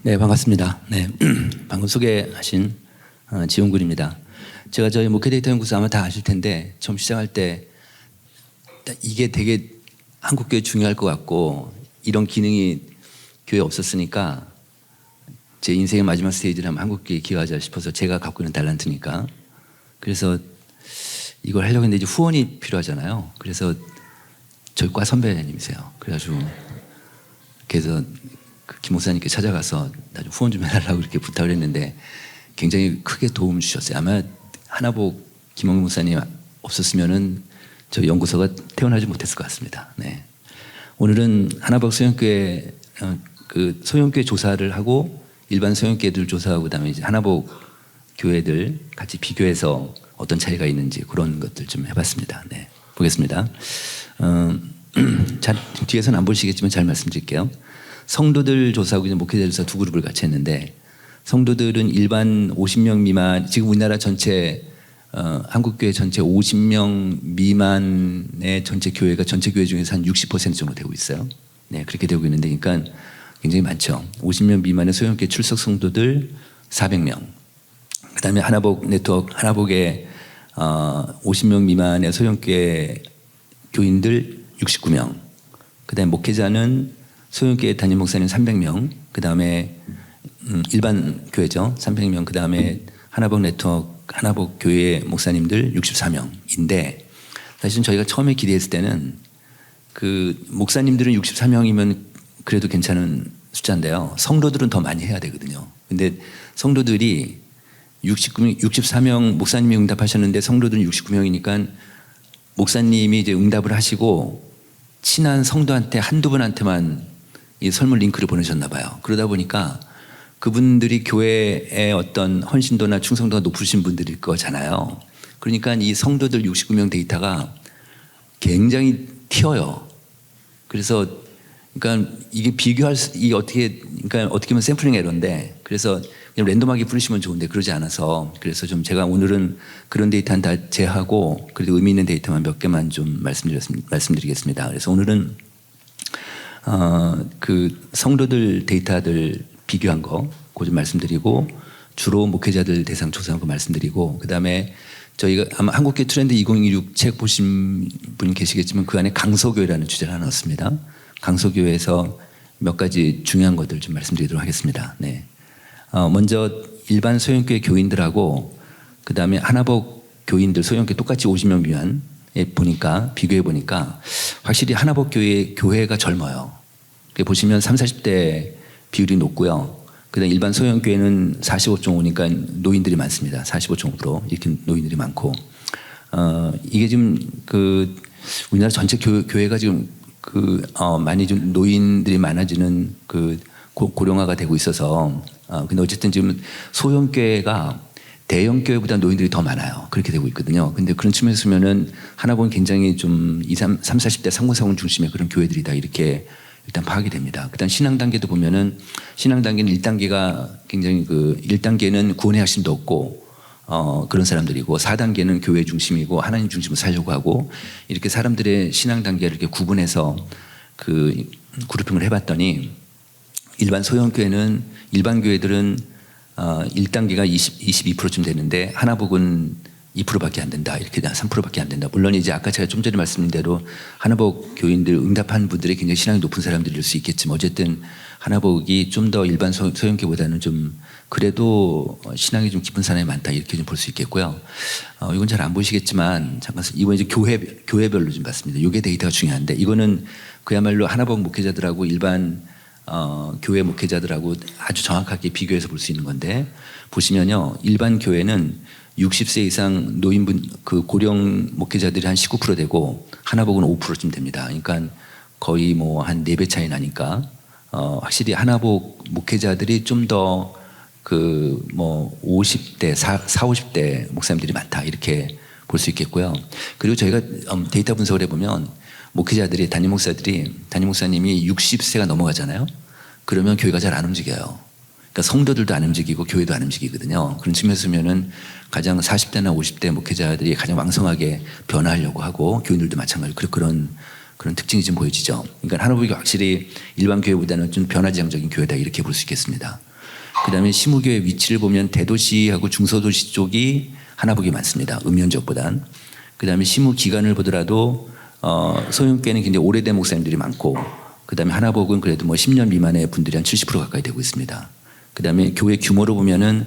네, 반갑습니다. 네, 방금 소개하신 지용군입니다. 제가 저희 목회데이터 연구소 아마 다 아실 텐데 처음 시작할 때 이게 되게 한국교회 중요할 것 같고 이런 기능이 교회에 없었으니까 제 인생의 마지막 스테이지를 하면 한국교회에 기여하자 싶어서 제가 갖고 있는 달란트니까 그래서 이걸 하려고 했는데 이제 후원이 필요하잖아요. 그래서 저희 과 선배님이세요. 그래가지고 그래서 김 목사님께 찾아가서 나좀 후원 좀 해달라고 이렇게 부탁을 했는데 굉장히 크게 도움 주셨어요. 아마 하나복 김홍 목사님 없었으면은 저 연구소가 태어나지 못했을 것 같습니다. 네. 오늘은 하나복 소형교회 그 소형교회 조사를 하고 일반 소형교회들 조사하고 그다음에 이제 하나복 교회들 같이 비교해서 어떤 차이가 있는지 그런 것들 좀 해봤습니다. 네. 보겠습니다. 잘 뒤에서는 안 보시겠지만 잘 말씀드릴게요. 성도들 조사하고 이제 목회자 조사 두 그룹을 같이 했는데 성도들은 일반 50명 미만 지금 우리나라 전체 한국교회 전체 50명 미만의 전체 교회가 전체 교회 중에서 한 60% 정도 되고 있어요. 네, 그렇게 되고 있는데 그러니까 굉장히 많죠. 50명 미만의 소형교회 출석 성도들 400명. 그다음에 하나복 네트워크 하나복의 50명 미만의 소형교회 교인들 69명. 그다음에 목회자는 소형교회 담임 목사님 300명. 그다음에 일반 교회죠. 300명. 그다음에 하나복 네트워크 하나복 교회 목사님들 64명인데 사실은 저희가 처음에 기대했을 때는 그 목사님들은 64명이면 그래도 괜찮은 숫자인데요. 성도들은 더 많이 해야 되거든요. 근데 성도들이 64명 목사님이 응답하셨는데 성도들은 69명이니까 목사님이 이제 응답을 하시고 친한 성도한테 한두 분한테만 이 설문 링크를 보내셨나 봐요. 그러다 보니까 그분들이 교회의 어떤 헌신도나 충성도가 높으신 분들일 거잖아요. 그러니까 이 성도들 69명 데이터가 굉장히 튀어요. 그래서 그러니까 이게 이게 어떻게 보면 샘플링 에러인데 그래서 그냥 랜덤하게 부르시면 좋은데 그러지 않아서 그래서 좀 제가 오늘은 그런 데이터는 다 제하고 그래도 의미 있는 데이터만 몇 개만 좀 말씀드리겠습니다. 그래서 오늘은 그 성도들 데이터들 비교한 거 그거 좀 말씀드리고 주로 목회자들 대상 조사한 거 말씀드리고 그다음에 저희가 아마 한국교회 트렌드 2016 책 보신 분 계시겠지만 그 안에 강서교회라는 주제를 하나 넣었습니다. 강서교회에서 몇 가지 중요한 것들 좀 말씀드리도록 하겠습니다. 네. 먼저 일반 소형교회 교인들하고 그다음에 하나복 교인들 소형교회 똑같이 50명 미만에 보니까 비교해 보니까 확실히 하나복 교회가 젊어요. 보시면 30, 40대 비율이 높고요. 그다음 일반 소형교회는 45.5니까 노인들이 많습니다. 45.5% 이렇게 노인들이 많고 이게 지금 그 우리나라 전체 교회가 지금 많이 좀 노인들이 많아지는 그 고령화가 되고 있어서 근데 어쨌든 지금 소형교회가 대형교회보다 노인들이 더 많아요. 그렇게 되고 있거든요. 근데 그런 측면에서 보면은 하나보면 굉장히 좀 30, 40대 상무사원 중심의 그런 교회들이다 이렇게 일단 파악이 됩니다. 그다음 신앙 단계도 보면은 신앙 단계는 1단계가 굉장히 1단계는 구원의 핵심도 없고 그런 사람들이고 4단계는 교회 중심이고 하나님 중심으로 살려고 하고 이렇게 사람들의 신앙 단계를 이렇게 구분해서 그 그룹핑을 해봤더니 일반 소형교회는 일반 교회들은 1단계가 22%쯤 되는데 하나복은 2%밖에 안 된다. 이렇게 3%밖에 안 된다. 물론 이제 아까 제가 좀 전에 말씀드린 대로 하나복 교인들 응답한 분들이 굉장히 신앙이 높은 사람들일 수 있겠지만 어쨌든 하나복이 좀 더 일반 소형교보다는 좀 그래도 신앙이 좀 깊은 사람이 많다 이렇게 좀 볼 수 있겠고요. 이건 잘 안 보시겠지만 잠깐 이번 이제 교회별로 좀 봤습니다. 이게 데이터가 중요한데 이거는 그야말로 하나복 목회자들하고 일반 교회 목회자들하고 아주 정확하게 비교해서 볼 수 있는 건데 보시면요 일반 교회는 60세 이상 노인분 그 고령 목회자들이 한 19% 되고 하나복은 5%쯤 됩니다. 그러니까 거의 뭐 한 4배 차이 나니까 확실히 하나복 목회자들이 좀 더 그 뭐 50대 50대 목사님들이 많다 이렇게 볼 수 있겠고요. 그리고 저희가 데이터 분석을 해보면 목회자들이 담임 목사님이 60세가 넘어가잖아요. 그러면 교회가 잘 안 움직여요. 그러니까 성도들도 안 움직이고 교회도 안 움직이거든요. 그런 측면에서 보면은 가장 40대나 50대 목회자들이 가장 왕성하게 변화하려고 하고 교인들도 마찬가지로 그런 특징이 좀 보여지죠. 그러니까 하나복이 확실히 일반 교회보다는 좀 변화지향적인 교회다 이렇게 볼 수 있겠습니다. 그다음에 시무교회 위치를 보면 대도시하고 중소도시 쪽이 하나복이 많습니다. 읍면 지역보단. 그다음에 시무 기간을 보더라도 소형교회는 굉장히 오래된 목사님들이 많고, 그다음에 하나복은 그래도 뭐 10년 미만의 분들이 한 70% 가까이 되고 있습니다. 그다음에 교회 규모로 보면은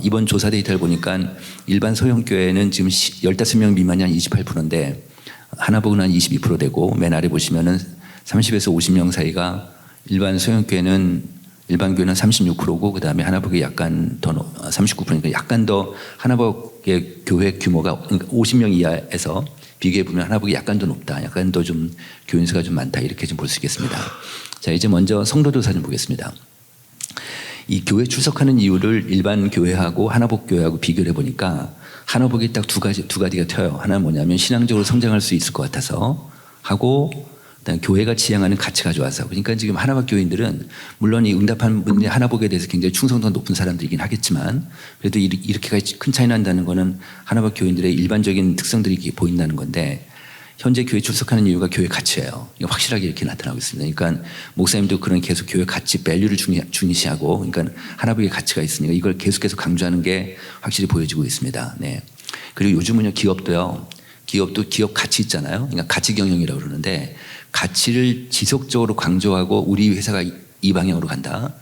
이번 조사 데이터를 보니까 일반 소형교회는 지금 15명 미만이 한 28%인데 하나복은 한 22% 되고, 맨 아래 보시면은 30에서 50명 사이가 일반 소형교회는 일반 교회는 36%고 그다음에 하나복이 약간 더 39%니까 약간 더 하나복의 교회 규모가 50명 이하에서 비교해 보면 하나복이 약간 더 높다, 약간 더 좀 교인 수가 좀 많다, 이렇게 좀 볼 수 있겠습니다. 자, 이제 먼저 성도조사 좀 보겠습니다. 이 교회 출석하는 이유를 일반 교회하고 하나복 교회하고 비교를 해보니까 하나복이 딱 두 가지가 튀어요. 하나는 뭐냐면 신앙적으로 성장할 수 있을 것 같아서 하고, 그다음에 교회가 지향하는 가치가 좋아서. 그러니까 지금 하나복 교인들은 물론 이 응답한 분들이 하나복에 대해서 굉장히 충성도가 높은 사람들이긴 하겠지만, 그래도 이렇게까지 큰 차이 난다는 거는 하나복 교인들의 일반적인 특성들이 보인다는 건데, 현재 교회 출석하는 이유가 교회 가치예요. 이거 확실하게 이렇게 나타나고 있습니다. 그러니까 목사님도 그런 계속 교회 가치, 밸류를 중시하고, 그러니까 하나복의 가치가 있으니까 이걸 계속해서 강조하는 게 확실히 보여지고 있습니다. 네. 그리고 요즘은요, 기업도 기업 가치 있잖아요. 그러니까 가치 경영이라고 그러는데, 가치를 지속적으로 강조하고 우리 회사가 이 방향으로 간다,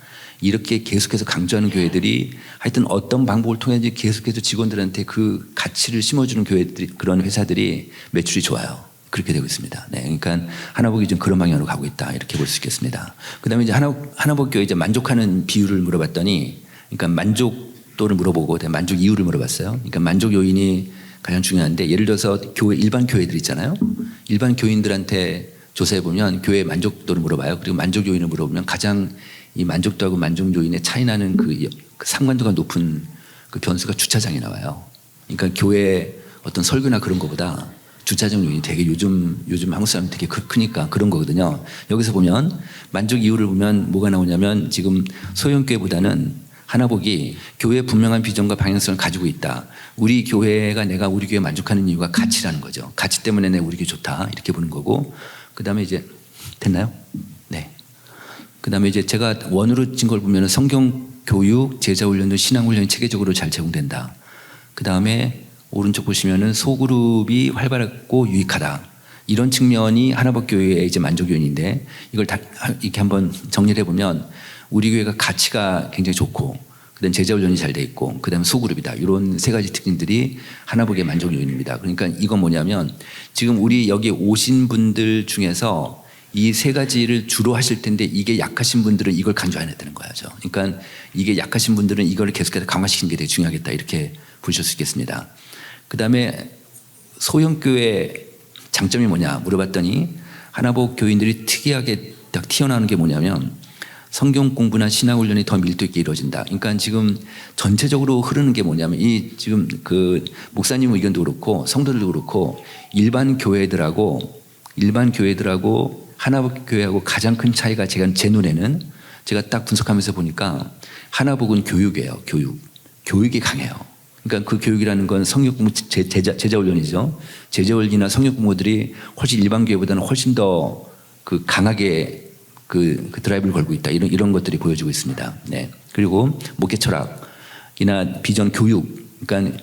이렇게 계속해서 강조하는 교회들이 하여튼 어떤 방법을 통해서 계속해서 직원들한테 그 가치를 심어주는 교회들이, 그런 회사들이 매출이 좋아요. 그렇게 되고 있습니다. 네, 그러니까 하나복이 좀 그런 방향으로 가고 있다, 이렇게 볼 수 있겠습니다. 그다음에 이제 하나복 교회 이제 만족하는 비율을 물어봤더니, 그러니까 만족도를 물어보고 만족 이유를 물어봤어요. 그러니까 만족 요인이 가장 중요한데, 예를 들어서 일반 교회들 있잖아요. 일반 교인들한테 조사해 보면 교회 만족도를 물어봐요. 그리고 만족 요인을 물어보면 가장 이 만족도하고 만족 요인의 차이 나는 그 상관도가 높은 그 변수가 주차장이 나와요. 그러니까 교회 어떤 설교나 그런 거보다 주차장 요인이 되게 요즘 한국 사람 되게 크니까 그런 거거든요. 여기서 보면 만족 이유를 보면 뭐가 나오냐면, 지금 소형교회보다는 하나복이 교회의 분명한 비전과 방향성을 가지고 있다. 우리 교회가 내가 우리 교회 만족하는 이유가 가치라는 거죠. 가치 때문에 내가 우리 교회 좋다, 이렇게 보는 거고, 그 다음에 이제 됐나요? 네. 그 다음에 이제 제가 원으로 친 걸 보면 성경 교육, 제자 훈련 등 신앙 훈련이 체계적으로 잘 제공된다. 그 다음에 오른쪽 보시면은 소그룹이 활발하고 유익하다. 이런 측면이 하나복 교회의 이제 만족 요인인데, 이걸 다 이렇게 한번 정리를 해보면 우리 교회가 가치가 굉장히 좋고, 그다음 제자 훈련이 잘 돼 있고, 그다음 소그룹이다. 이런 세 가지 특징들이 하나복의 만족 요인입니다. 그러니까 이건 뭐냐면, 지금 우리 여기 오신 분들 중에서 이 세 가지를 주로 하실 텐데, 이게 약하신 분들은 이걸 강조해야 되는 거죠. 그러니까 이게 약하신 분들은 이걸 계속해서 강화시키는 게 되게 중요하겠다, 이렇게 보실 수 있겠습니다. 그다음에 소형교회 장점이 뭐냐 물어봤더니, 하나복 교인들이 특이하게 딱 튀어나오는 게 뭐냐면 성경 공부나 신앙 훈련이 더 밀도 있게 이루어진다. 그러니까 지금 전체적으로 흐르는 게 뭐냐면, 이 지금 그 목사님 의견도 그렇고 성도들도 그렇고 일반 교회들하고 하나복 교회하고 가장 큰 차이가, 제 눈에는 제가 딱 분석하면서 보니까 하나복은 교육이에요. 교육이 강해요. 그러니까 그 교육이라는 건 성역 공부, 제자 훈련이죠. 제자 훈련이나 성역 공부들이 훨씬 일반 교회보다는 훨씬 더 그 강하게 그 드라이브를 걸고 있다. 이런 것들이 보여지고 있습니다. 네. 그리고 목회 철학이나 비전 교육, 그러니까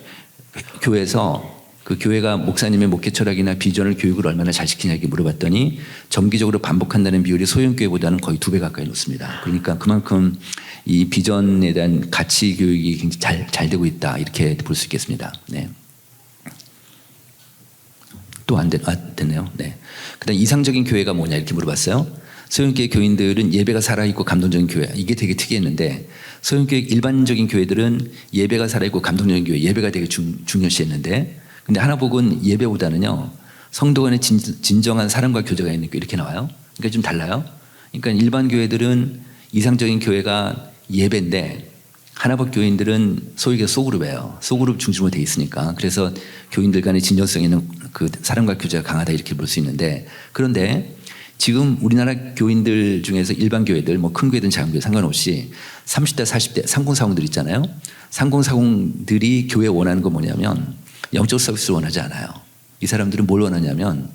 교회에서 그 교회가 목사님의 목회 철학이나 비전을 교육을 얼마나 잘 시키냐 이렇게 물어봤더니, 정기적으로 반복한다는 비율이 소형교회보다는 거의 2배 가까이 높습니다. 그러니까 그만큼 이 비전에 대한 가치 교육이 굉장히 잘 되고 있다, 이렇게 볼 수 있겠습니다. 네. 또 됐네요. 네. 그다음 이상적인 교회가 뭐냐 이렇게 물어봤어요. 소형교회 교인들은 예배가 살아있고 감동적인 교회, 이게 되게 특이했는데, 소형교회 일반적인 교회들은 예배가 살아있고 감동적인 교회, 예배가 되게 중요시했는데, 근데 하나복은 예배보다는요 성도 간의 진정한 사랑과 교제가 있는 교회, 이렇게 나와요. 그러니까 좀 달라요. 그러니까 일반 교회들은 이상적인 교회가 예배인데, 하나복 교인들은 소위 소그룹이에요. 소그룹 중심으로 돼 있으니까. 그래서 교인들 간의 진정성 있는 그 사랑과 교제가 강하다, 이렇게 볼 수 있는데, 그런데 지금 우리나라 교인들 중에서 일반 교회들, 뭐 큰 교회든 작은 교회 상관없이 30대, 40대 3040들 있잖아요. 3040들이 교회 원하는 건 뭐냐면 영적 서비스를 원하지 않아요. 이 사람들은 뭘 원하냐면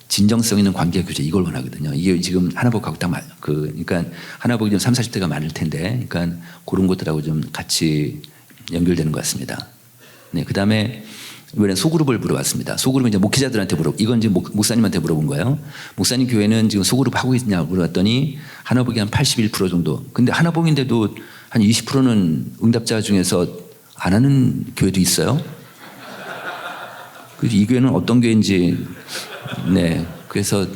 진정성 있는 관계 교제 이걸 원하거든요. 이게 지금 하나복하고 딱 그러니까 하나복이 좀 30, 40대가 많을 텐데, 그러니까 그런 것들하고 좀 같이 연결되는 것 같습니다. 네, 그다음에 이번에 소그룹을 물어봤습니다. 소그룹은 이제 목회자들한테 이건 이제 목사님한테 물어본 거예요. 목사님 교회는 지금 소그룹 하고 있냐 물어봤더니 하나복이 한 81% 정도. 근데 하나복인데도 한 20%는 응답자 중에서 안 하는 교회도 있어요. 그래서 이 교회는 어떤 교회인지, 네, 그래서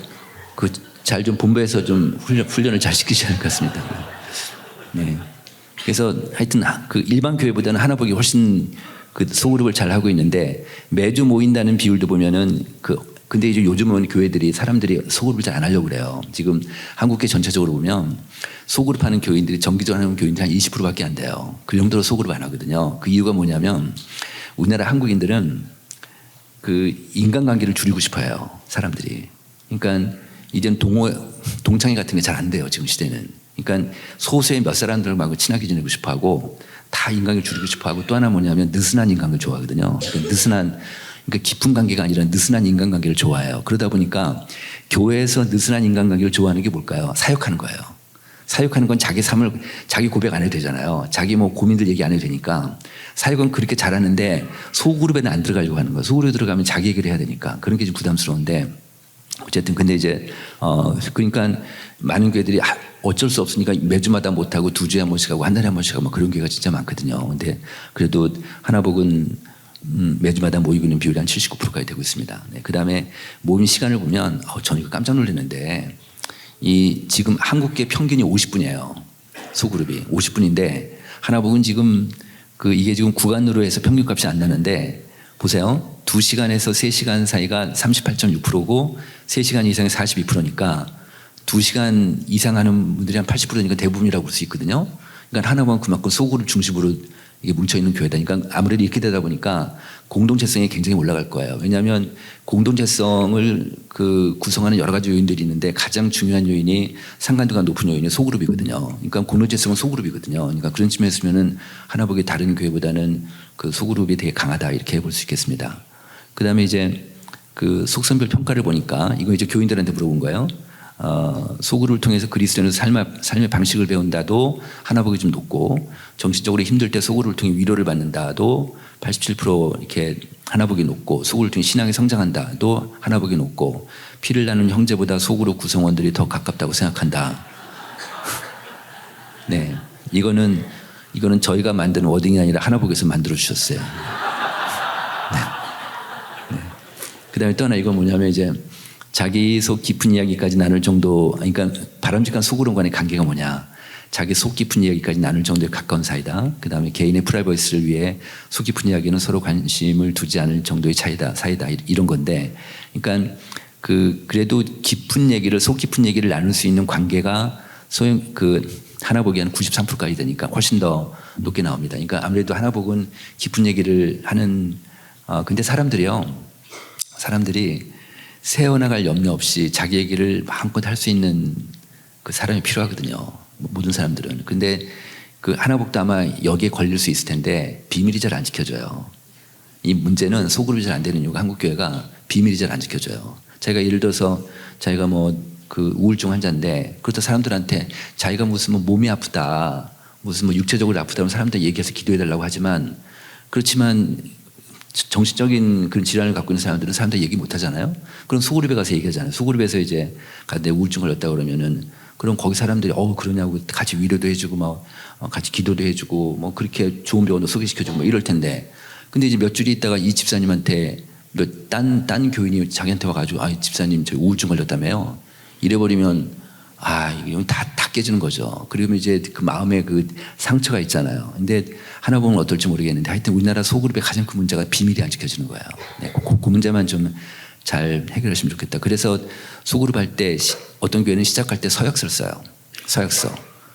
그 잘 좀 본부에서 좀 훈련을 잘 시키셔야 할 것 같습니다. 네, 그래서 하여튼 그 일반 교회보다는 하나복이 훨씬 그 소그룹을 잘 하고 있는데, 매주 모인다는 비율도 보면은 근데 이제 요즘은 교회들이 사람들이 소그룹을 잘 안 하려고 그래요. 지금 한국계 전체적으로 보면 소그룹 하는 교인들이 정기적으로 하는 교인들이 한 20%밖에 안 돼요. 그 정도로 소그룹 안 하거든요. 그 이유가 뭐냐면 우리나라 한국인들은 그 인간관계를 줄이고 싶어요. 사람들이. 그러니까 이제는 동창회 같은 게 잘 안 돼요. 지금 시대는. 그러니까 소수의 몇 사람들하고 친하게 지내고 싶어하고 다 인간을 줄이고 싶어하고, 또 하나 뭐냐면 느슨한 인간을 좋아하거든요. 그러니까 깊은 관계가 아니라 느슨한 인간관계를 좋아해요. 그러다 보니까 교회에서 느슨한 인간관계를 좋아하는 게 뭘까요? 사역하는 거예요. 사역하는 건 자기 고백 안 해도 되잖아요. 자기 뭐 고민들 얘기 안 해도 되니까. 사역은 그렇게 잘하는데 소그룹에는 안 들어가려고 하는 거예요. 소그룹에 들어가면 자기 얘기를 해야 되니까. 그런 게 좀 부담스러운데, 어쨌든 근데 이제 그러니까 많은 교회들이 어쩔 수 없으니까 매주마다 못하고 2주에 한 번씩 하고 한 달에 한 번씩 하고 그런 교회가 진짜 많거든요. 근데 그래도 하나복은 매주마다 모이고 있는 비율이 한 79%까지 되고 있습니다. 네, 그 다음에 모임 시간을 보면 저는 이거 깜짝 놀랐는데, 지금 한국계 평균이 50분이에요. 소그룹이 50분인데 하나복은 지금 이게 지금 구간으로 해서 평균값이 안 나는데, 보세요. 2시간에서 3시간 사이가 38.6%고 3시간 이상이 42%니까 2시간 이상 하는 분들이 한 80%니까 대부분이라고 볼 수 있거든요. 그러니까 하나복은 그만큼 소그룹 중심으로 이게 뭉쳐있는 교회다. 그러니까 아무래도 이렇게 되다 보니까 공동체성이 굉장히 올라갈 거예요. 왜냐하면 공동체성을 구성하는 여러 가지 요인들이 있는데, 가장 중요한 요인이 상관도가 높은 요인이 소그룹이거든요. 그러니까 공동체성은 소그룹이거든요. 그러니까 그런 측면에서 보면은 하나복이 다른 교회보다는 그 소그룹이 되게 강하다, 이렇게 볼 수 있겠습니다. 그 다음에 이제 그 속성별 평가를 보니까, 이거 이제 교인들한테 물어본 거예요. 소그룹을 통해서 그리스도인의 삶의 방식을 배운다도 하나복이 좀 높고, 정신적으로 힘들 때 소그룹을 통해 위로를 받는다도 87% 이렇게 하나복이 높고, 소그룹을 통해 신앙이 성장한다도 하나복이 높고, 피를 나눈 형제보다 소그룹 구성원들이 더 가깝다고 생각한다. 네, 이거는 저희가 만든 워딩이 아니라 하나복에서 만들어 주셨어요. 네. 네. 그다음에 또 하나, 이건 뭐냐면 이제 자기 속 깊은 이야기까지 나눌 정도, 그러니까 바람직한 소그룹 간의 관계가 뭐냐. 자기 속 깊은 이야기까지 나눌 정도의 가까운 사이다. 그 다음에 개인의 프라이버시를 위해 속 깊은 이야기는 서로 관심을 두지 않을 정도의 사이다, 이런 건데, 그러니까 그래도 속 깊은 얘기를 나눌 수 있는 관계가 소형 하나복이 한 93%까지 되니까 훨씬 더 높게 나옵니다. 그러니까 아무래도 하나복은 깊은 얘기를 하는, 근데 사람들이 새어나갈 염려 없이 자기 얘기를 마음껏 할 수 있는 그 사람이 필요하거든요. 모든 사람들은. 근데 그 하나복도 아마 여기에 걸릴 수 있을 텐데 비밀이 잘 안 지켜져요. 이 문제는 소그룹이 잘 안 되는 이유가 한국 교회가 비밀이 잘 안 지켜져요. 자기가 예를 들어서 자기가 그 우울증 환자인데, 그렇다 사람들한테 자기가 무슨 몸이 아프다, 무슨 육체적으로 아프다면 사람들 얘기해서 기도해달라고 하지만, 그렇지만 정신적인 그런 질환을 갖고 있는 사람들 얘기 못 하잖아요. 그럼 소그룹에 가서 얘기하잖아요. 소그룹에서 이제 내 우울증 걸렸다 그러면은, 그럼 거기 사람들이 그러냐고 같이 위로도 해주고 같이 기도도 해주고 그렇게 좋은 병원도 소개시켜주고 이럴 텐데, 근데 이제 몇 주리 있다가 이 집사님한테 딴 교인이 자기한테 와가지고 집사님 저 우울증 걸렸다며요. 이래버리면 이건 다 깨지는 거죠. 그러면 이제 그 마음에 그 상처가 있잖아요. 근데 하나복은 어떨지 모르겠는데, 하여튼 우리나라 소그룹의 가장 큰 문제가 비밀이 안 지켜지는 거예요. 네, 그 문제만 좀 잘 해결하시면 좋겠다. 그래서 소그룹 할 때 어떤 교회는 시작할 때 서약서를 써요. 서약서.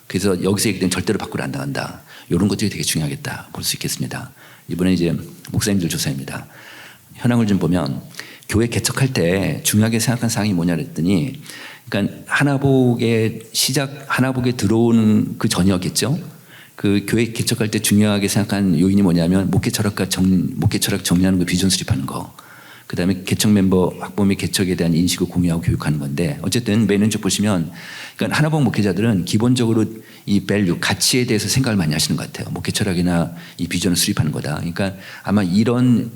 그래서 여기서 얘기된 절대로 밖으로 안 나간다. 이런 것들이 되게 중요하겠다 볼 수 있겠습니다. 이번에 이제 목사님들 조사입니다. 현황을 좀 보면, 교회 개척할 때 중요하게 생각한 사항이 뭐냐 그랬더니, 그러니까 하나복에 들어오는 그 전이었겠죠. 그 교회 개척할 때 중요하게 생각한 요인이 뭐냐면 목회 철학 정리하는 거, 비전 수립하는 거. 그다음에 개척 멤버 확보 및 개척에 대한 인식을 공유하고 교육하는 건데 어쨌든 맨 왼쪽 보시면 그러니까 하나복 목회자들은 기본적으로 이 밸류 가치에 대해서 생각을 많이 하시는 것 같아요. 목회 철학이나 이 비전을 수립하는 거다. 그러니까 아마 이런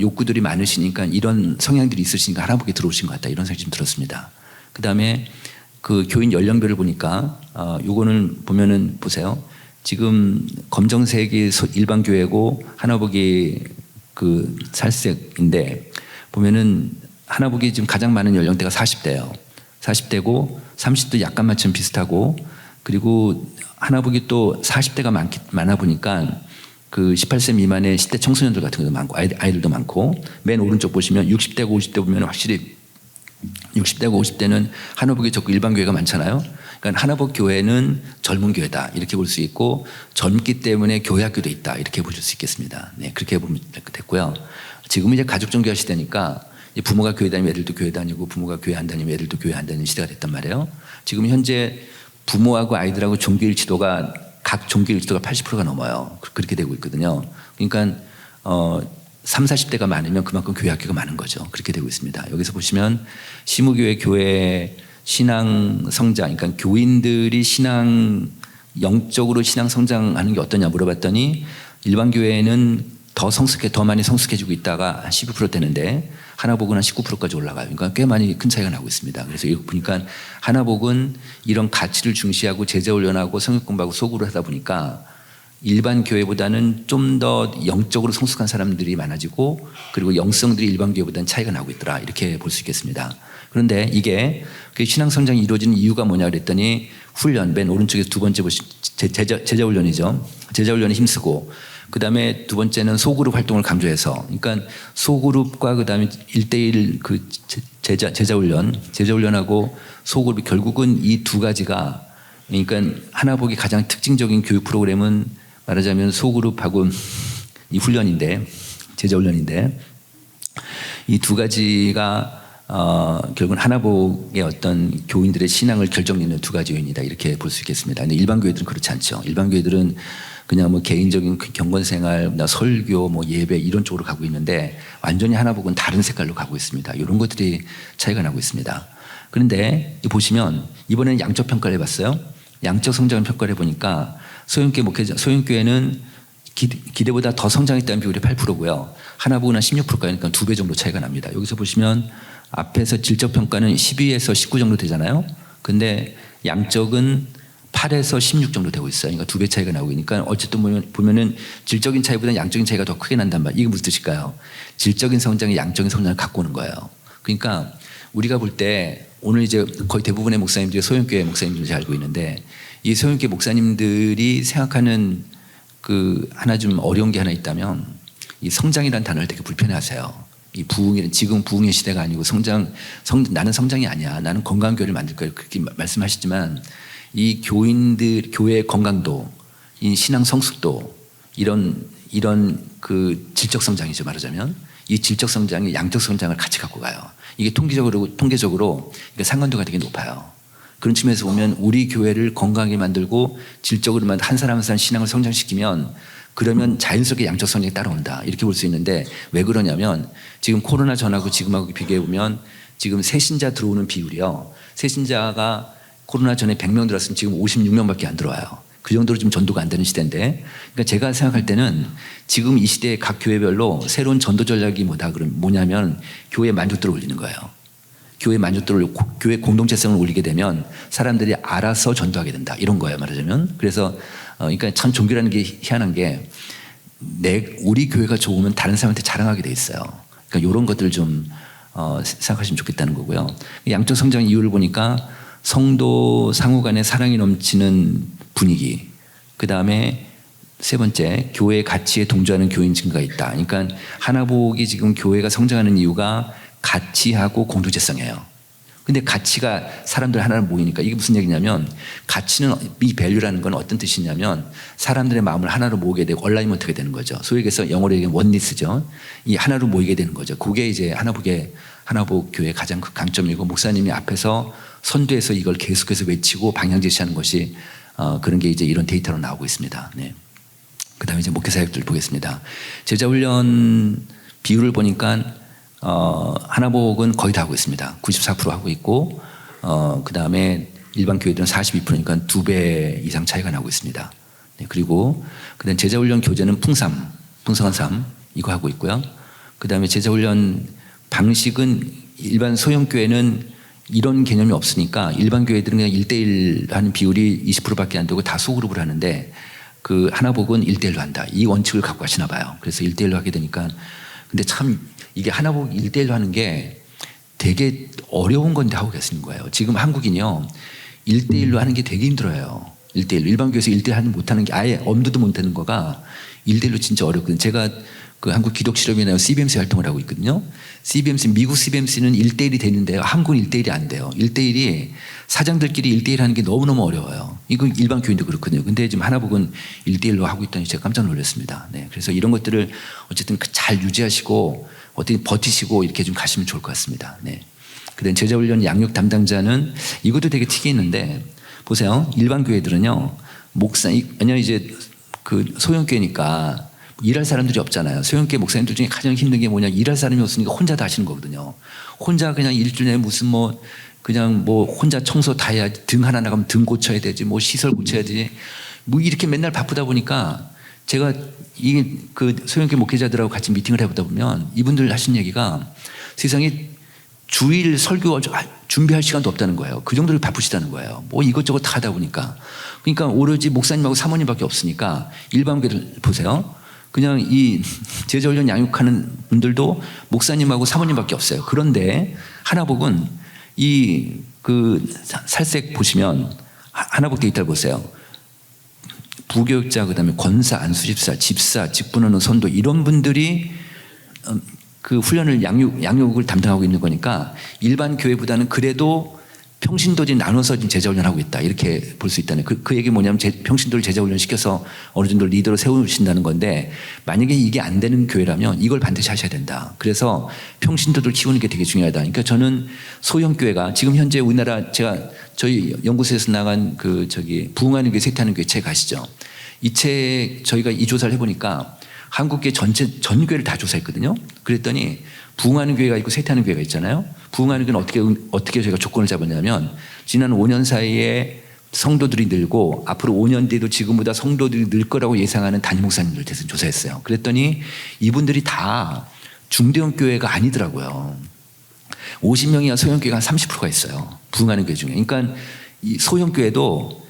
욕구들이 많으시니까 이런 성향들이 있으시니까 하나복에 들어오신 것 같다. 이런 생각이 좀 들었습니다. 그다음에 그 교인 연령별을 보니까 요거는 보면은 보세요. 지금 검정색이 일반 교회고 하나복이 그 살색인데 보면은 하나복이 지금 가장 많은 연령대가 40대예요. 40대고 30도 약간만 좀 비슷하고 그리고 하나복이 또 40대가 많아 보니까 그 18세 미만의 10대 청소년들 같은 것도 많고 아이들도 많고 맨 오른쪽 보시면 60대고 50대 보면 확실히 60대고 50대는 하나복이 적고 일반 교회가 많잖아요. 그러니까 하나복 교회는 젊은 교회다 이렇게 볼 수 있고 젊기 때문에 교회 학교도 있다 이렇게 보실 수 있겠습니다. 네, 그렇게 보면 됐고요. 지금은 이제 가족 종교화 시대니까 부모가 교회 다니면 애들도 교회 다니고 부모가 교회 안 다니면 애들도 교회 안 다니는 시대가 됐단 말이에요. 지금 현재 부모하고 아이들하고 종교 일치도가 각 종교 일치도가 80%가 넘어요. 그렇게 되고 있거든요. 그러니까 3, 40대가 많으면 그만큼 교회 학교가 많은 거죠. 그렇게 되고 있습니다. 여기서 보시면 시무교회 교회 신앙 성장, 그러니까 교인들이 영적으로 신앙 성장하는 게 어떠냐 물어봤더니 일반 교회는 더 많이 성숙해지고 있다가 12% 되는데 하나복은 한 19%까지 올라가요. 그러니까 꽤 많이 큰 차이가 나고 있습니다. 그래서 이거 보니까 하나복은 이런 가치를 중시하고 제자 훈련하고 성역 공부하고 소구를 하다 보니까 일반 교회보다는 좀 더 영적으로 성숙한 사람들이 많아지고 그리고 영성들이 일반 교회보다는 차이가 나고 있더라 이렇게 볼 수 있겠습니다. 그런데 이게 그 신앙 성장이 이루어지는 이유가 뭐냐 그랬더니 훈련 맨 오른쪽에 두 번째 보시면 제자 훈련이죠. 제자 훈련에 힘쓰고 그다음에 두 번째는 소그룹 활동을 강조해서 그러니까 소그룹과 그다음에 1대1 그 제자 훈련하고 소그룹이 결국은 이 두 가지가 그러니까 하나복이 가장 특징적인 교육 프로그램은 말하자면 소그룹하고 이 훈련인데 제자 훈련인데 이 두 가지가 결국은 하나복의 어떤 교인들의 신앙을 결정짓는 두 가지 요인이다 이렇게 볼 수 있겠습니다. 근데 일반 교회들은 그렇지 않죠. 일반 교회들은 그냥 뭐 개인적인 경건 생활, 설교, 뭐 예배 이런 쪽으로 가고 있는데 완전히 하나복은 다른 색깔로 가고 있습니다. 이런 것들이 차이가 나고 있습니다. 그런데 보시면 이번에는 양적 평가를 해봤어요. 양적 성장을 평가를 해보니까 소형교회는 기대보다 더 성장했다는 비율이 8%고요. 하나복은 한 16%까지니까 2배 정도 차이가 납니다. 여기서 보시면 앞에서 질적 평가는 12에서 19 정도 되잖아요. 근데 양적은 8에서 16 정도 되고 있어요. 그러니까 2배 차이가 나고 있으니까 어쨌든 보면은 질적인 차이보다는 양적인 차이가 더 크게 난단 말이에요. 이게 무슨 뜻일까요? 질적인 성장이 양적인 성장을 갖고 오는 거예요. 그러니까 우리가 볼 때 오늘 이제 거의 대부분의 목사님들이 소형교회 목사님들이 알고 있는데 이 소형교회 목사님들이 생각하는 그 하나 좀 어려운 게 하나 있다면 이 성장이라는 단어를 되게 불편해하세요. 이 지금 부흥의 시대가 아니고 나는 성장이 아니야. 나는 건강한 교회를 만들 거야. 그렇게 말씀하시지만 이 교회의 건강도, 이 신앙 성숙도 이런 그 질적 성장이죠 말하자면 이 질적 성장이 양적 성장을 같이 갖고 가요. 이게 통계적으로 이게 상관도가 되게 높아요. 그런 측면에서 보면 우리 교회를 건강하게 만들고 질적으로만 한 사람 한 사람 신앙을 성장시키면 그러면 자연스럽게 양적 성장이 따라온다 이렇게 볼 수 있는데 왜 그러냐면 지금 코로나 전하고 지금하고 비교해 보면 지금 새신자 들어오는 비율이요. 새신자가 코로나 전에 100명 들어왔으면 지금 56명밖에 안 들어와요. 그 정도로 좀 전도가 안 되는 시대인데 그러니까 제가 생각할 때는 지금 이 시대의 각 교회별로 새로운 전도 전략이 뭐냐면 교회 만족도를 올리는 거예요. 교회 만족도를 교회 공동체성을 올리게 되면 사람들이 알아서 전도하게 된다 이런 거예요 말하자면. 그래서 그러니까 참 종교라는 게 희한한 게 우리 교회가 좋으면 다른 사람한테 자랑하게 돼 있어요. 그러니까 이런 것들 좀 생각하시면 좋겠다는 거고요. 양적 성장 이유를 보니까 성도 상호 간의 사랑이 넘치는 분위기, 그 다음에 세 번째 교회의 가치에 동조하는 교인 증가가 있다. 그러니까 하나복이 지금 교회가 성장하는 이유가 가치하고 공동체성이에요. 근데 가치가 사람들 하나로 모이니까 이게 무슨 얘기냐면 가치는 이 밸류라는 건 어떤 뜻이냐면 사람들의 마음을 하나로 모으게 되고 얼라이먼트가 되는 거죠. 소위 얘기해서 영어로 얘기하면 원리스죠. 이 하나로 모이게 되는 거죠. 그게 이제 하나복 교회의 가장 큰 강점이고 목사님이 앞에서 선두에서 이걸 계속해서 외치고 방향 제시하는 것이 그런 게 이제 이런 데이터로 나오고 있습니다. 네. 그다음에 이제 목회 사역들 보겠습니다. 제자 훈련 비율을 보니까 하나복은 거의 다 하고 있습니다. 94% 하고 있고 그다음에 일반 교회들은 42%니까 2배 이상 차이가 나고 있습니다. 네, 그리고 그다음 제자훈련 교재는 풍성한 삶 이거 하고 있고요. 그다음에 제자훈련 방식은 일반 소형교회는 이런 개념이 없으니까 일반 교회들은 그냥 1대1 하는 비율이 20%밖에 안 되고 다 소그룹을 하는데 그 하나복은 1대1로 한다. 이 원칙을 갖고 가시나 봐요. 그래서 1대1로 하게 되니까 근데 참 이게 하나복 1대1로 하는 게 되게 어려운 건데 하고 계시는 거예요. 지금 한국인이요. 1대1로 하는 게 되게 힘들어요. 1대1로. 일반 교회에서 1대1 못하는 게 아예 엄두도 못하는 거가 1대1로 진짜 어렵거든요. 제가 그 한국 기독실험이나 CBMC 활동을 하고 있거든요. 미국 CBMC는 1대1이 되는데요. 한국은 1대1이 안 돼요. 1대1이 사장들끼리 1대1 하는 게 너무너무 어려워요. 이거 일반 교인도 그렇거든요. 근데 지금 하나복은 1대1로 하고 있다니 제가 깜짝 놀랐습니다. 네. 그래서 이런 것들을 어쨌든 잘 유지하시고 어떻게 버티시고 이렇게 좀 가시면 좋을 것 같습니다. 네. 그다음 제자훈련 양육 담당자는 이것도 되게 틱이 있는데 보세요. 일반 교회들은요. 왜냐면 이제 그 소형교회니까 일할 사람들이 없잖아요. 소형교회 목사님들 중에 가장 힘든 게 뭐냐. 일할 사람이 없으니까 혼자 다 하시는 거거든요. 혼자 그냥 일주일에 무슨 그냥 혼자 청소 다 해야지. 등 하나 나가면 등 고쳐야 되지. 시설 고쳐야 되지. 이렇게 맨날 바쁘다 보니까 제가 그 소형교회 목회자들하고 같이 미팅을 해보다 보면 이분들 하신 얘기가 세상에 주일 설교 준비할 시간도 없다는 거예요. 그 정도로 바쁘시다는 거예요. 이것저것 다 하다 보니까. 그러니까 오로지 목사님하고 사모님밖에 없으니까 일반 교회들 보세요. 그냥 이 제자훈련 양육하는 분들도 목사님하고 사모님밖에 없어요. 그런데 하나복은 살색 보시면 하나복 데이터를 보세요. 부교육자, 그다음에 권사, 안수집사, 집사, 직분하는 선도 이런 분들이 그 훈련을 양육을 담당하고 있는 거니까 일반 교회보다는 그래도 평신도들이 나눠서 지금 제자훈련하고 있다 이렇게 볼 수 있다는 그 얘기 뭐냐면 평신도를 제자훈련 시켜서 어느 정도 리더로 세우신다는 건데 만약에 이게 안 되는 교회라면 이걸 반드시 하셔야 된다. 그래서 평신도들 키우는 게 되게 중요하다. 그러니까 저는 소형교회가 지금 현재 우리나라 저희 연구소에서 나간 부흥하는 교회 세태하는 교회 책 아시죠? 이 책 저희가 이 조사를 해보니까 한국교회 전 교회를 다 조사했거든요. 그랬더니 부흥하는 교회가 있고 쇠퇴하는 교회가 있잖아요. 부흥하는 교회는 어떻게 저희가 조건을 잡았냐면 지난 5년 사이에 성도들이 늘고 앞으로 5년 뒤에도 지금보다 성도들이 늘 거라고 예상하는 담임 목사님들 대해서 조사했어요. 그랬더니 이분들이 다 중대형 교회가 아니더라고요. 50명 이하 소형 교회가 한 30%가 있어요. 부흥하는 교회 중에. 그러니까 이 소형 교회도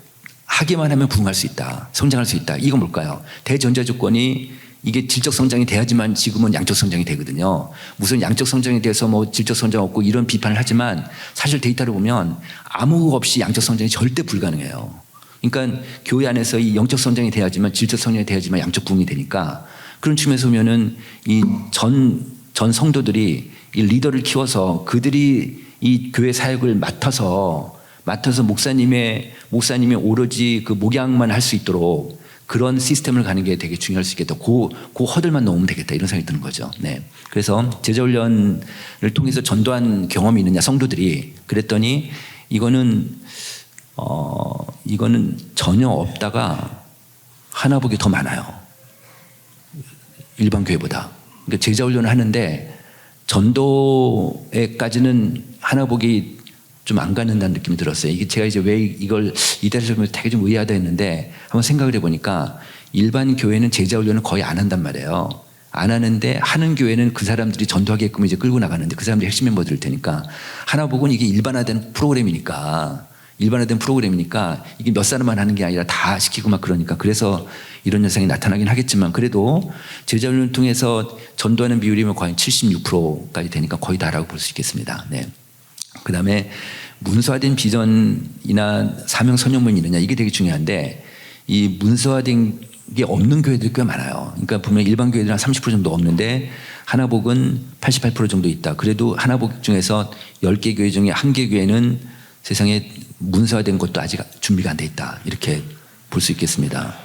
하기만 하면 부흥할 수 있다. 성장할 수 있다. 이건 뭘까요? 대전제 조건이 이게 질적 성장이 돼야지만 지금은 양적 성장이 되거든요. 무슨 양적 성장에 대해서 질적 성장 없고 이런 비판을 하지만 사실 데이터를 보면 아무 없이 양적 성장이 절대 불가능해요. 그러니까 교회 안에서 이 영적 성장이 돼야지만 질적 성장이 돼야지만 양적 부흥이 되니까 그런 측면에서 보면은 이 전 성도들이 이 리더를 키워서 그들이 이 교회 사역을 맡아서 목사님의 오로지 그 목양만 할 수 있도록 그런 시스템을 가는 게 되게 중요할 수 있겠다. 그 허들만 넘으면 되겠다. 이런 생각이 드는 거죠. 네. 그래서 제자훈련을 통해서 전도한 경험이 있느냐 성도들이 그랬더니 이거는 전혀 없다가 하나복이 더 많아요. 일반 교회보다. 그러니까 제자훈련을 하는데 전도에까지는 하나복이 좀 안 갖는다는 느낌이 들었어요. 이게 제가 이제 왜 이걸 이달에서 되게 좀 의아하다 했는데 한번 생각을 해보니까 일반 교회는 제자훈련을 거의 안 한단 말이에요. 안 하는데 하는 교회는 그 사람들이 전도하게끔 이제 끌고 나가는데 그 사람들이 핵심 멤버들일 테니까 하나복은 이게 일반화된 프로그램이니까 이게 몇 사람만 하는 게 아니라 다 시키고 막 그러니까 그래서 이런 현상이 나타나긴 하겠지만 그래도 제자훈련을 통해서 전도하는 비율이면 거의 76%까지 되니까 거의 다라고 볼 수 있겠습니다. 네. 그 다음에 문서화된 비전이나 사명 선언문이 있느냐 이게 되게 중요한데 이 문서화된 게 없는 교회들이 꽤 많아요. 그러니까 보면 일반 교회들은 한 30% 정도 없는데 하나복은 88% 정도 있다. 그래도 하나복 중에서 10개 교회 중에 1개 교회는 세상에 문서화된 것도 아직 준비가 안 돼 있다. 이렇게 볼 수 있겠습니다.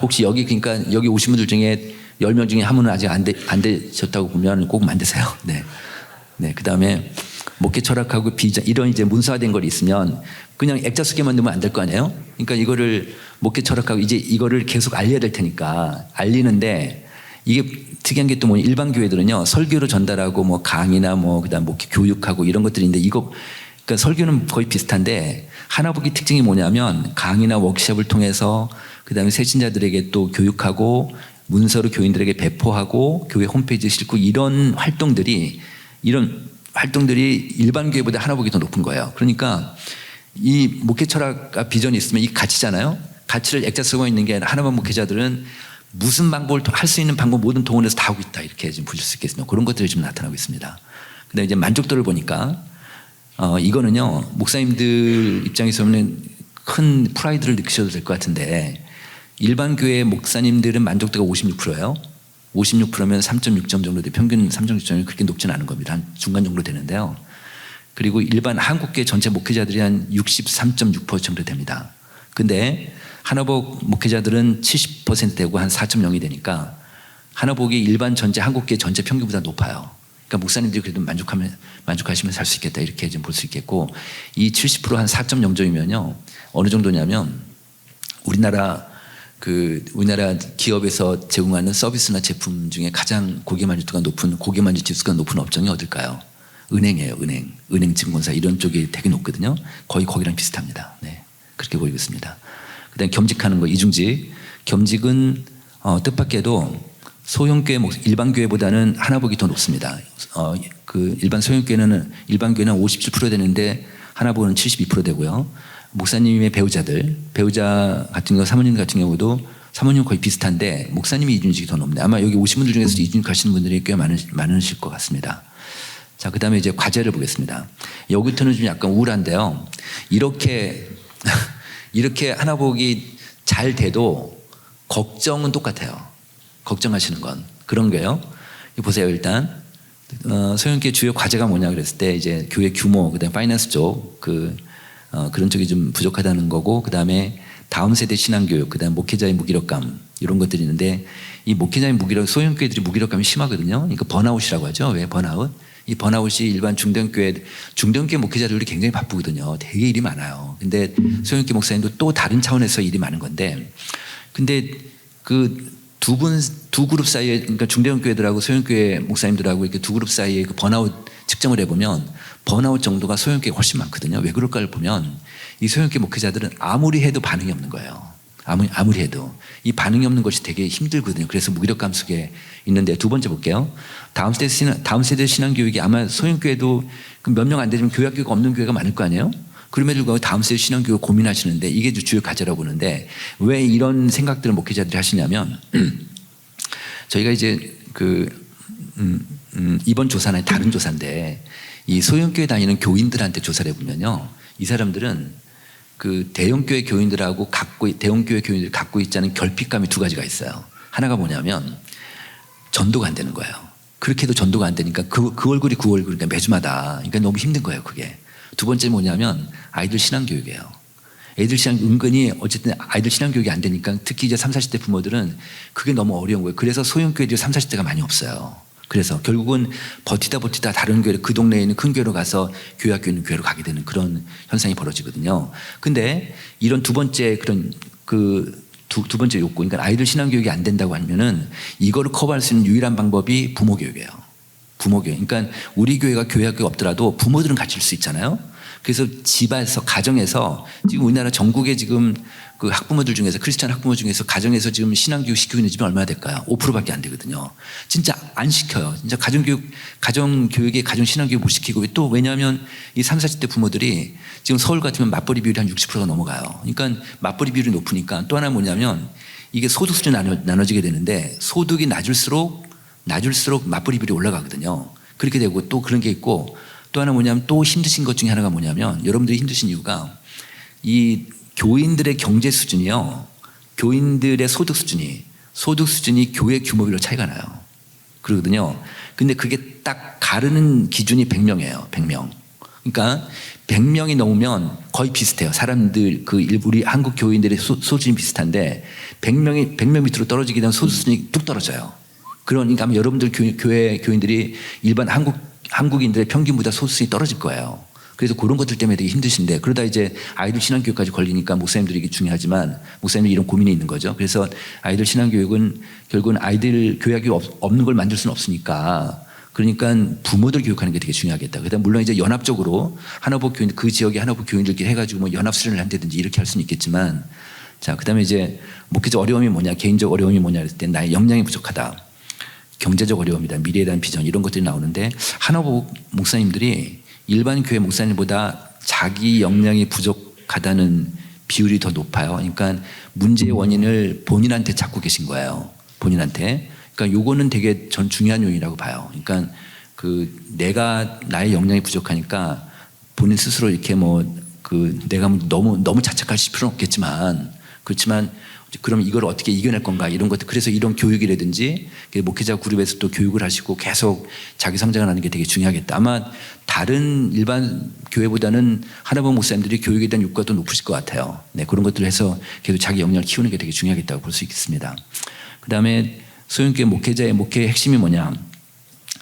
혹시 그러니까 여기 오신 분들 중에 10명 중에 한 분은 아직 안 되셨다고 보면 꼭 만드세요. 네. 네. 그 다음에 목회 철학하고 비전 이런 이제 문서화된 걸 있으면 그냥 액자 쓰게 만들면 안 될 거 아니에요? 그러니까 이거를 목회 철학하고 이제 이거를 계속 알려야 될 테니까 알리는데 이게 특이한 게 또 뭐 일반 교회들은요 설교로 전달하고 뭐 강의나 뭐 그다음 뭐 교육하고 이런 것들인데 이거 그러니까 설교는 거의 비슷한데 하나복의 특징이 뭐냐면 강의나 워크숍을 통해서 그다음에 새신자들에게 또 교육하고 문서로 교인들에게 배포하고 교회 홈페이지에 싣고 이런 활동들이 일반 교회보다 하나복이 더 높은 거예요. 그러니까 이 목회 철학과 비전이 있으면 이 가치잖아요. 가치를 액자 쓰고 있는 게 아니라 하나만 목회자들은 무슨 방법을 할 수 있는 방법 모든 동원해서 다 하고 있다 이렇게 좀 보실 수 있겠습니다. 그런 것들이 좀 나타나고 있습니다. 근데 이제 만족도를 보니까 이거는요 목사님들 입장에서는 큰 프라이드를 느끼셔도 될 것 같은데 일반 교회 목사님들은 만족도가 56%예요. 56%면 3.6점 정도 돼 평균 3.6점이 그렇게 높지는 않은 겁니다. 한 중간 정도 되는데요. 그리고 일반 한국교회 전체 목회자들이 한 63.6% 정도 됩니다. 근데 하나복 목회자들은 70% 되고 한 4.0이 되니까 하나복이 일반 전체 한국교회 전체 평균보다 높아요. 그러니까 목사님들이 그래도 만족하시면 살 수 있겠다 이렇게 좀 볼 수 있겠고 이 70%한 4.0점이면요 어느 정도냐면 우리나라 기업에서 제공하는 서비스나 제품 중에 가장 고객 만족도가 높은 고객 만족 지수가 높은 업종이 어딜까요? 은행이에요. 은행 증권사 이런 쪽이 되게 높거든요. 거의 거기랑 비슷합니다. 네, 그렇게 보이고 있습니다. 그다음 겸직하는 거 이중직. 겸직은 뜻밖에도 소형교회 일반 교회보다는 하나복이 더 높습니다. 일반 소형교회는 57% 되는데 하나복은 72% 되고요. 목사님의 배우자 같은 경우 사모님 같은 경우도 사모님 거의 비슷한데 목사님이 이중직이 더 높네. 아마 여기 오신 분들 중에서 이중직 하시는 분들이 꽤 많으실 것 같습니다. 자, 그 다음에 이제 과제를 보겠습니다. 여기부터는 좀 약간 우울한데요. 이렇게 하나복이 잘 돼도 걱정은 똑같아요. 걱정하시는 건 그런 거예요. 보세요. 일단 소형교회 주요 과제가 뭐냐 그랬을 때 이제 교회 규모, 그다음 파이낸스 쪽 그런 쪽이 좀 부족하다는 거고, 그다음에 다음 세대 신앙교육, 그다음 목회자의 무기력감 이런 것들이 있는데 이 목회자의 소형교회들이 무기력감이 심하거든요. 이거 번아웃이라고 하죠. 왜 번아웃? 이 번아웃이 일반 중등교회 목회자들이 굉장히 바쁘거든요. 되게 일이 많아요. 근데 소형교회 목사님도 또 다른 차원에서 일이 많은 건데, 근데 그 두 그룹 사이에, 그러니까 중대형교회들하고 소형교회 목사님들하고 이렇게 두 그룹 사이에 그 번아웃 측정을 해보면 번아웃 정도가 소형교회가 훨씬 많거든요. 왜 그럴까를 보면 이 소형교회 목회자들은 아무리 해도 반응이 없는 거예요. 아무리 해도 이 반응이 없는 것이 되게 힘들거든요. 그래서 무기력감 속에 있는데, 두 번째 볼게요. 다음 세대 신앙교육이 아마 소형교회도 몇 명 안 되지만 교회학교가 없는 교회가 많을 거 아니에요. 그럼에도 불구하고 다음 세대 신앙교육 고민하시는데 이게 주요 과제라고 보는데, 왜 이런 생각들을 목회자들이 하시냐면 저희가 이제 이번 조사는 다른 조사인데 이 소형교회 다니는 교인들한테 조사를 해보면요, 이 사람들은 그 대형교회 교인들하고 대형교회 교인들이 갖고 있지 않은 결핍감이 두 가지가 있어요. 하나가 뭐냐면 전도가 안 되는 거예요. 그렇게 해도 전도가 안 되니까 그 얼굴이 그 얼굴이니까 매주마다, 그러니까 너무 힘든 거예요. 그게. 두 번째 뭐냐면 아이들 신앙교육이에요. 애들 은근히 어쨌든 아이들 신앙교육이 안 되니까 특히 이제 30, 40대 부모들은 그게 너무 어려운 거예요. 그래서 소형교회들이 30, 40대가 많이 없어요. 그래서 결국은 버티다 다른 교회, 그 동네에 있는 큰 교회로 가서 교회학교 있는 교회로 가게 되는 그런 현상이 벌어지거든요. 근데 이런 두 번째 두 번째 욕구, 그러니까 아이들 신앙교육이 안 된다고 하면은 이거를 커버할 수 있는 유일한 방법이 부모교육이에요. 부모교육. 그러니까 우리 교회가 교회학교가 없더라도 부모들은 같이 일 수 있잖아요. 그래서 집에서, 가정에서 지금 우리나라 전국에 지금 그 학부모들 중에서, 크리스찬 학부모 중에서 가정에서 지금 신앙교육 시키고 있는 집이 얼마나 될까요? 5%밖에 안 되거든요. 진짜 안 시켜요. 진짜 가정교육에 가정신앙교육 못 시키고, 또 왜냐하면 이 30, 40대 부모들이 지금 서울 같으면 맞벌이 비율이 한 60%가 넘어가요. 그러니까 맞벌이 비율이 높으니까 또 하나 뭐냐면 이게 소득 수준이 나눠지게 되는데 소득이 낮을수록 맞벌이 비율이 올라가거든요. 그렇게 되고, 또 그런 게 있고, 또 하나 뭐냐면 또 힘드신 것 중에 하나가 뭐냐면 여러분들이 힘드신 이유가 이 교인들의 경제 수준이요, 교인들의 소득 수준이 교회 규모별로 차이가 나요. 그러거든요. 근데 그게 딱 가르는 기준이 100명이에요. 100명. 그러니까 100명이 넘으면 거의 비슷해요. 사람들 우리 한국 교인들의 수준이 비슷한데 100명 밑으로 떨어지게 되면 소득 수준이 뚝 떨어져요. 그러니까 여러분들 교회 교인들이 일반 한국인들의 평균보다 소득이 떨어질 거예요. 그래서 그런 것들 때문에 되게 힘드신데 그러다 이제 아이들 신앙교육까지 걸리니까 목사님들이 이게 중요하지만 목사님이 이런 고민이 있는 거죠. 그래서 아이들 신앙교육은 결국은 아이들 교육이 없는 걸 만들 수는 없으니까 그러니까 부모들 교육하는 게 되게 중요하겠다. 그다음 물론 이제 연합적으로 하나복 교인 그 지역의 하나복 교인들끼리 해가지고 뭐 연합 수련을 한다든지 이렇게 할 수는 있겠지만 자 그다음에 이제 목회적 어려움이 뭐냐 개인적 어려움이 뭐냐 그랬을 때 나의 역량이 부족하다. 경제적 어려움이다. 미래에 대한 비전 이런 것들이 나오는데 하나복 목사님들이 일반 교회 목사님보다 자기 역량이 부족하다는 비율이 더 높아요. 그러니까 문제의 원인을 본인한테 찾고 계신 거예요. 본인한테. 그러니까 요거는 되게 전 중요한 요인이라고 봐요. 그러니까 그 내가 나의 역량이 부족하니까 본인 스스로 이렇게 내가 너무 자책할 필요는 없겠지만 그렇지만 그럼 이걸 어떻게 이겨낼 건가 이런 것들 그래서 이런 교육이라든지 목회자 그룹에서 또 교육을 하시고 계속 자기 성장을 하는 게 되게 중요하겠다. 아마 다른 일반 교회보다는 하나복 목사님들이 교육에 대한 욕구가 더 높으실 것 같아요. 네, 그런 것들을 해서 계속 자기 역량을 키우는 게 되게 중요하겠다고 볼 수 있겠습니다. 그 다음에 소형교회 목회자의 목회의 핵심이 뭐냐?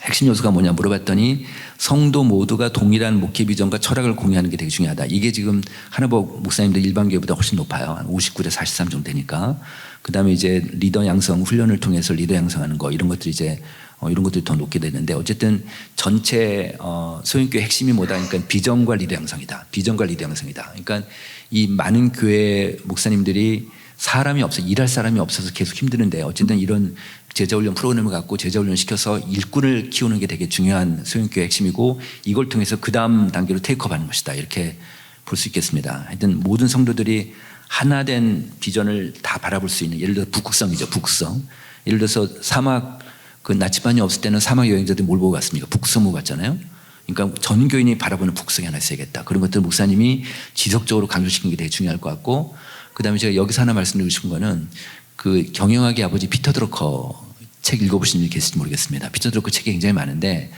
핵심 요소가 뭐냐 물어봤더니 성도 모두가 동일한 목회 비전과 철학을 공유하는 게 되게 중요하다. 이게 지금 하나복 목사님들 일반 교회보다 훨씬 높아요. 한 59대 43 정도 되니까. 그다음에 이제 리더 양성 훈련을 통해서 리더 양성하는 거 이런 것들이 이제 이런 것들이 더 높게 되는데 어쨌든 전체 소형교회 핵심이 뭐다? 그러니까 비전과 리더 양성이다. 비전과 리더 양성이다. 그러니까 이 많은 교회 목사님들이 사람이 없어 일할 사람이 없어서 계속 힘드는데 어쨌든 이런 제자훈련 프로그램을 갖고 제자훈련 시켜서 일꾼을 키우는 게 되게 중요한 소형교회 핵심이고 이걸 통해서 그 다음 단계로 테이크업하는 것이다 이렇게 볼 수 있겠습니다. 하여튼 모든 성도들이 하나된 비전을 다 바라볼 수 있는 예를 들어서 북극성이죠. 북극성. 예를 들어서 사막 그 나치반이 없을 때는 사막 여행자들이 뭘 보고 갔습니까? 북극성 보고 갔잖아요. 그러니까 전 교인이 바라보는 북극성이 하나 있어야겠다. 그런 것들 목사님이 지속적으로 강조시키는 게 되게 중요할 것 같고 그다음에 제가 여기서 하나 말씀드리고 싶은 거는 그 경영학의 아버지 피터 드러커 책 읽어보신 분 계실지 모르겠습니다. 피터 드러커 책이 굉장히 많은데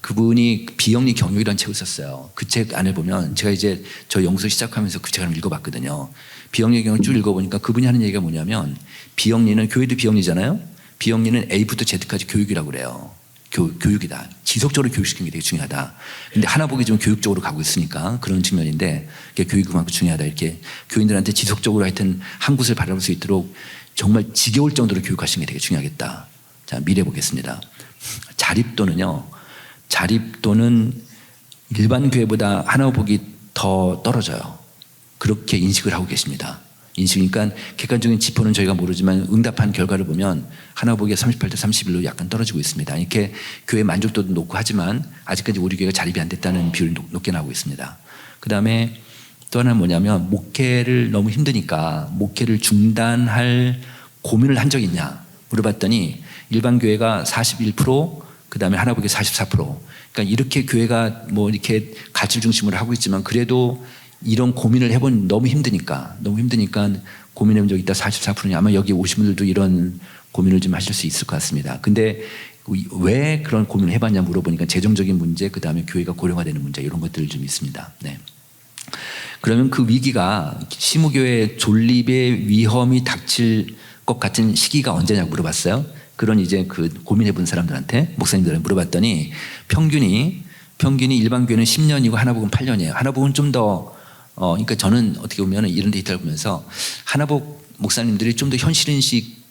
그분이 비영리 경영이라는 책을 썼어요. 그 책 안에 보면 제가 이제 저 연구소 시작하면서 그 책을 읽어봤거든요. 비영리 경영 쭉 읽어보니까 그분이 하는 얘기가 뭐냐면 비영리는 교회도 비영리잖아요. 비영리는 A부터 Z까지 교육이라고 그래요. 교육이다. 지속적으로 교육시키는 게 되게 중요하다. 근데 하나복이 좀 교육적으로 가고 있으니까 그런 측면인데 교육이 그만큼 중요하다. 이렇게 교인들한테 지속적으로 하여튼 한 곳을 바라볼 수 있도록 정말 지겨울 정도로 교육하시는 게 되게 중요하겠다. 자, 미래 보겠습니다. 자립도는 일반 교회보다 하나복이 더 떨어져요. 그렇게 인식을 하고 계십니다. 인식이니까 객관적인 지표는 저희가 모르지만 응답한 결과를 보면 하나복이 38대 31로 약간 떨어지고 있습니다. 이렇게 교회 만족도도 높고 하지만 아직까지 우리 교회가 자립이 안 됐다는 비율이 높게 나오고 있습니다. 그 다음에 또 하나는 뭐냐면 목회를 너무 힘드니까 목회를 중단할 고민을 한 적 있냐 물어봤더니 일반 교회가 41% 그 다음에 하나복이 44%. 그러니까 이렇게 교회가 뭐 이렇게 가치 중심으로 하고 있지만 그래도 이런 고민을 해본 너무 힘드니까 고민해본 적 있다 44%니 아마 여기 오신 분들도 이런 고민을 좀 하실 수 있을 것 같습니다. 근데 왜 그런 고민을 해봤냐 물어보니까 재정적인 문제 그 다음에 교회가 고령화되는 문제 이런 것들 좀 있습니다. 네. 그러면 그 위기가 시무교회 존립의 위험이 닥칠 것 같은 시기가 언제냐고 물어봤어요. 그런 이제 그 고민해본 사람들한테 목사님들한테 물어봤더니 평균이 일반 교회는 10년이고 하나복은 8년이에요. 하나복은 좀 더 그러니까 저는 어떻게 보면 이런 데이터를 보면서 하나복 목사님들이 좀 더 현실인식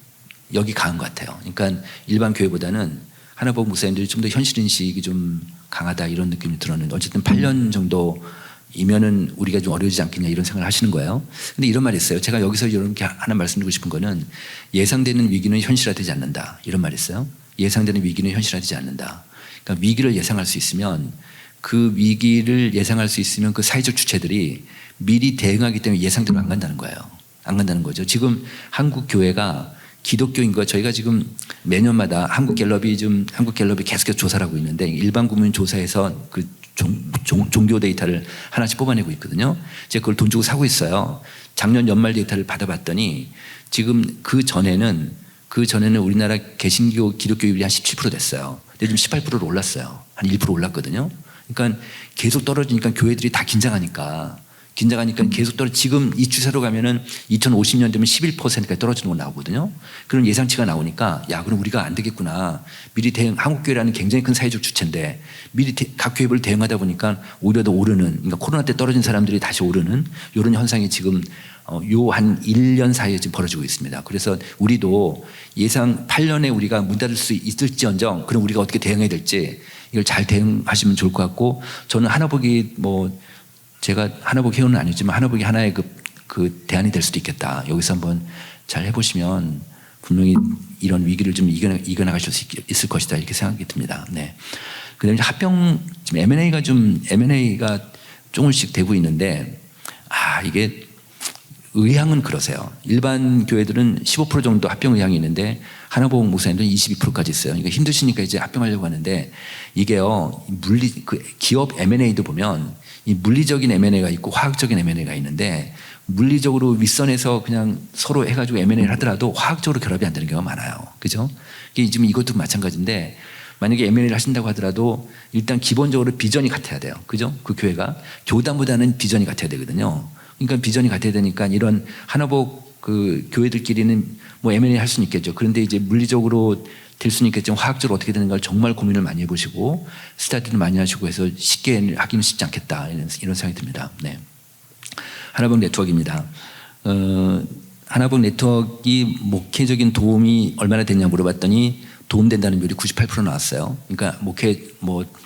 여기 강한 것 같아요. 그러니까 일반 교회보다는 하나복 목사님들이 좀 더 현실인식이 좀 강하다 이런 느낌이 들었는데 어쨌든 8년 정도이면은 우리가 좀 어려워지지 않겠냐 이런 생각을 하시는 거예요. 근데 이런 말이 있어요. 제가 여기서 이렇게 하나 말씀드리고 싶은 거는 예상되는 위기는 현실화되지 않는다 이런 말이 있어요. 예상되는 위기는 현실화되지 않는다. 그러니까 위기를 예상할 수 있으면 그 위기를 예상할 수 있으면 그 사회적 주체들이 미리 대응하기 때문에 예상대로 안 간다는 거예요. 안 간다는 거죠. 지금 한국 교회가 기독교인과 저희가 지금 매년마다 한국갤럽이 계속해서 조사를 하고 있는데 일반 국민 조사에서 그 종교 데이터를 하나씩 뽑아내고 있거든요. 제가 그걸 돈 주고 사고 있어요. 작년 연말 데이터를 받아봤더니 지금 그 전에는 우리나라 개신교 기독교율이 한 17% 됐어요. 근데 지금 18%로 올랐어요. 한 1% 올랐거든요. 그러니까 계속 떨어지니까 교회들이 다 긴장하니까 긴장하니까 계속 지금 이 추세로 가면은 2050년 되면 11%까지 떨어지는 거 나오거든요. 그런 예상치가 나오니까 야, 그럼 우리가 안 되겠구나. 미리 한국교회라는 굉장히 큰 사회적 주체인데 미리 각 교회별 대응하다 보니까 오히려 더 오르는, 그러니까 코로나 때 떨어진 사람들이 다시 오르는 이런 현상이 지금 요 한 1년 사이에 지금 벌어지고 있습니다. 그래서 우리도 예상 8년에 우리가 문 닫을 수 있을지언정 그럼 우리가 어떻게 대응해야 될지 이걸 잘 대응하시면 좋을 것 같고, 저는 하나복이 제가 하나복 회원은 아니지만 하나복이 하나의 그 대안이 될 수도 있겠다. 여기서 한번 잘 해보시면 분명히 이런 위기를 좀 이겨나가실 수 있을 것이다. 이렇게 생각이 듭니다. 네. 그다음에 합병 지금 M&A가 조금씩 되고 있는데 이게 의향은 그러세요. 일반 교회들은 15% 정도 합병 의향이 있는데 하나복 목사님들은 22%까지 있어요. 그러니까 힘드시니까 이제 합병하려고 하는데 이게요, 기업 M&A도 보면 이 물리적인 M&A가 있고 화학적인 M&A가 있는데 물리적으로 윗선에서 그냥 서로 해가지고 M&A를 하더라도 화학적으로 결합이 안 되는 경우가 많아요. 그죠? 지금 이것도 마찬가지인데 만약에 M&A를 하신다고 하더라도 일단 기본적으로 비전이 같아야 돼요. 그죠? 그 교회가 교단보다는 비전이 같아야 되거든요. 그러니까 비전이 같아야 되니까 이런 하나복 그 교회들끼리는 M&A 할 수는 있겠죠. 그런데 이제 물리적으로 될 수는 있겠지만 화학적으로 어떻게 되는가를 정말 고민을 많이 해보시고 스타디를 많이 하시고 해서 쉽게 하기는 쉽지 않겠다 이런 생각이 듭니다. 네. 하나복 네트워크입니다. 하나복 네트워크가 목회적인 도움이 얼마나 됐냐 물어봤더니 도움된다는 비율이 98% 나왔어요. 그러니까 목회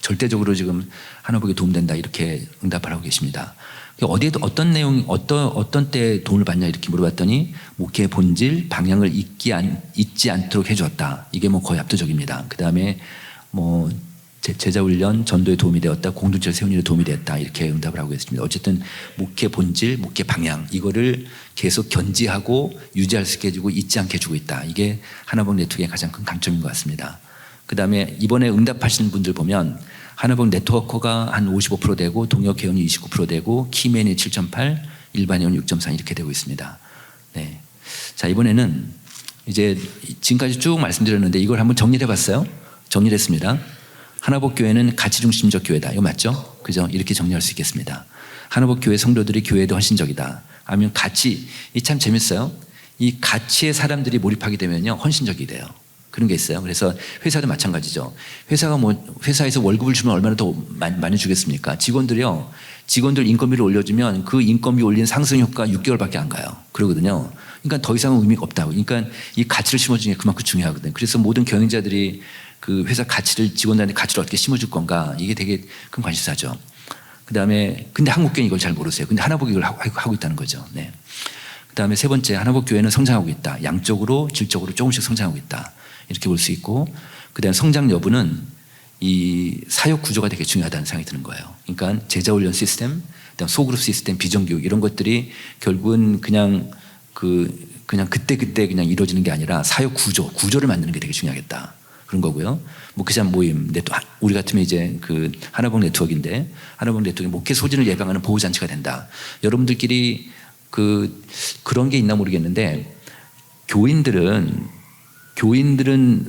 절대적으로 지금 하나복에 도움된다 이렇게 응답을 하고 계십니다. 어디에도 어떤 내용, 어떤 때 도움을 받냐 이렇게 물어봤더니 목회의 본질, 방향을 잊지 않도록 해주었다. 이게 거의 압도적입니다. 그 다음에 제자훈련, 전도에 도움이 되었다, 공동체 세우는 데 도움이 되었다 이렇게 응답을 하고 있습니다. 어쨌든 목회 본질, 목회 방향 이거를 계속 견지하고 유지할 수 있게 해주고 잊지 않게 해주고 있다. 이게 하나복 네트워크의 가장 큰 강점인 것 같습니다. 그 다음에 이번에 응답하시는 분들 보면 하나복 네트워커가 한 55% 되고 동역 회원이 29% 되고 키맨이 7.8, 일반 회원이 6.4 이렇게 되고 있습니다. 네. 자, 이번에는 이제 지금까지 쭉 말씀드렸는데 이걸 한번 정리를 해봤어요. 정리를 했습니다. 하나복 교회는 가치 중심적 교회다. 이거 맞죠? 그죠? 이렇게 정리할 수 있겠습니다. 하나복 교회 성도들이 교회에도 헌신적이다. 아니면 가치, 이 참 재밌어요. 이 가치에 사람들이 몰입하게 되면요 헌신적이 돼요. 그런 게 있어요. 그래서 회사도 마찬가지죠. 회사에서 월급을 주면 얼마나 더 많이 주겠습니까? 직원들 인건비를 올려주면 그 인건비 올린 상승 효과 6개월밖에 안 가요. 그러거든요. 그러니까 더 이상은 의미가 없다고. 그러니까 이 가치를 심어주는 게 그만큼 중요하거든요. 그래서 모든 경영자들이 그 회사 가치를, 직원들한테 가치를 어떻게 심어줄 건가, 이게 되게 큰 관심사죠. 그 다음에 근데 한국교회는 이걸 잘 모르세요. 근데 하나복이 이걸 하고 있다는 거죠. 네. 그 다음에 세 번째, 하나복 교회는 성장하고 있다. 양적으로 질적으로 조금씩 성장하고 있다. 이렇게 볼 수 있고, 그 다음에 성장 여부는 이 사역 구조가 되게 중요하다는 생각이 드는 거예요. 그러니까 제자훈련 시스템, 그다음 소그룹 시스템, 비전교육 이런 것들이 결국은 그냥 그때 그냥 이루어지는 게 아니라 사역 구조를 만드는 게 되게 중요하겠다. 그런 거고요. 목회자 모임, 우리 같으면 이제 그 하나복 네트워크인데 하나복 네트워크의 목회 소진을 예방하는 보호장치가 된다. 여러분들끼리 그런 게 있나 모르겠는데 교인들은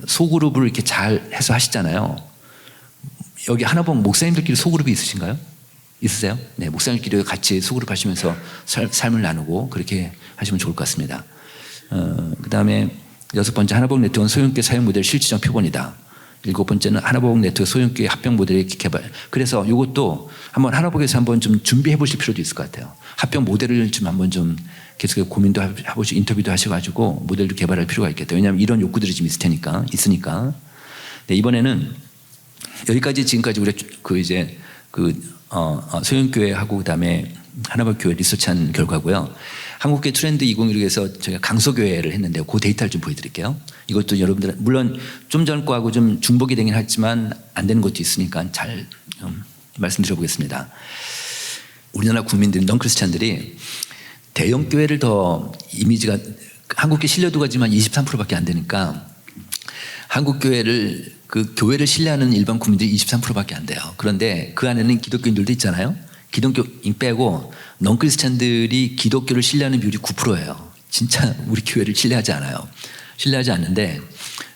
소그룹을 이렇게 잘 해서 하시잖아요. 여기 하나복 목사님들끼리 소그룹이 있으신가요? 있으세요? 네, 목사님끼리 같이 소그룹 하시면서 삶을 나누고 그렇게 하시면 좋을 것 같습니다. 그 다음에 6번째, 하나복 네트워크는 소형교회 사역 모델 실질적 표본이다. 7번째는 하나복 네트워크 소형교회 합병 모델의 개발. 그래서 이것도 한번 하나복에서 한번 좀 준비해 보실 필요도 있을 것 같아요. 합병 모델을 좀 한번 좀 계속 고민도 해보시고 인터뷰도 하셔가지고 모델도 개발할 필요가 있겠다. 왜냐하면 이런 욕구들이 좀 있으니까. 네, 이번에는 여기까지 지금까지 우리 소형교회하고 그다음에 하나복 교회 리서치한 결과고요. 한국교회 트렌드 2016에서 저희가 강소교회를 했는데요. 그 데이터를 좀 보여드릴게요. 이것도 여러분들 물론 좀 전 거하고 좀 중복이 되긴 하지만 안 되는 것도 있으니까 잘 말씀드려보겠습니다. 우리나라 국민들, 넌크리스찬들이 대형 교회를 더 이미지가 한국교회 신뢰도가지만 23%밖에 안 되니까 한국교회를 교회를 신뢰하는 일반 국민들이 23%밖에 안 돼요. 그런데 그 안에는 기독교인들도 있잖아요. 기독교인 빼고 넌크리스찬들이 기독교를 신뢰하는 비율이 9%예요. 진짜 우리 교회를 신뢰하지 않아요. 신뢰하지 않는데,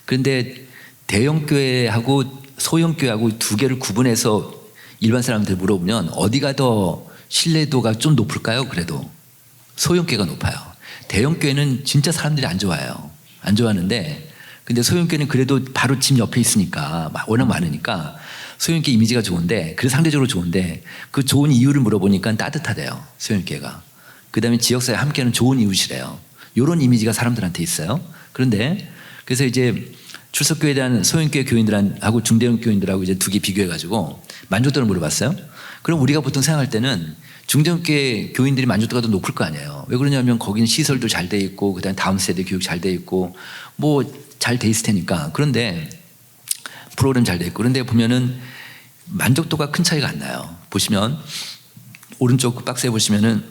그런데 대형 교회하고 소형 교회하고 두 개를 구분해서 일반 사람들 물어보면 어디가 더 신뢰도가 좀 높을까요? 그래도 소형교회가 높아요. 대형교회는 진짜 사람들이 안 좋아해요. 안 좋아하는데 근데 소형교회는 그래도 바로 집 옆에 있으니까 워낙 많으니까 소형교회 이미지가 좋은데 그래서 상대적으로 좋은데 그 좋은 이유를 물어보니까 따뜻하대요. 소형교회가. 그다음에 지역사회 함께하는 좋은 이웃이래요. 이런 이미지가 사람들한테 있어요. 그런데 그래서 이제 출석교회에 대한 소형교회 교인들하고 중대형 교인들하고 이제 두 개 비교해가지고 만족도를 물어봤어요. 그럼 우리가 보통 생각할 때는 중대형교회 교인들이 만족도가 더 높을 거 아니에요. 왜 그러냐면 거기는 시설도 잘 돼 있고 그다음에 다음 세대 교육 잘 돼 있고 뭐 잘 돼 있을 테니까. 그런데 프로그램 잘 돼 있고 그런데 보면은 만족도가 큰 차이가 안 나요. 보시면 오른쪽 박스에 보시면은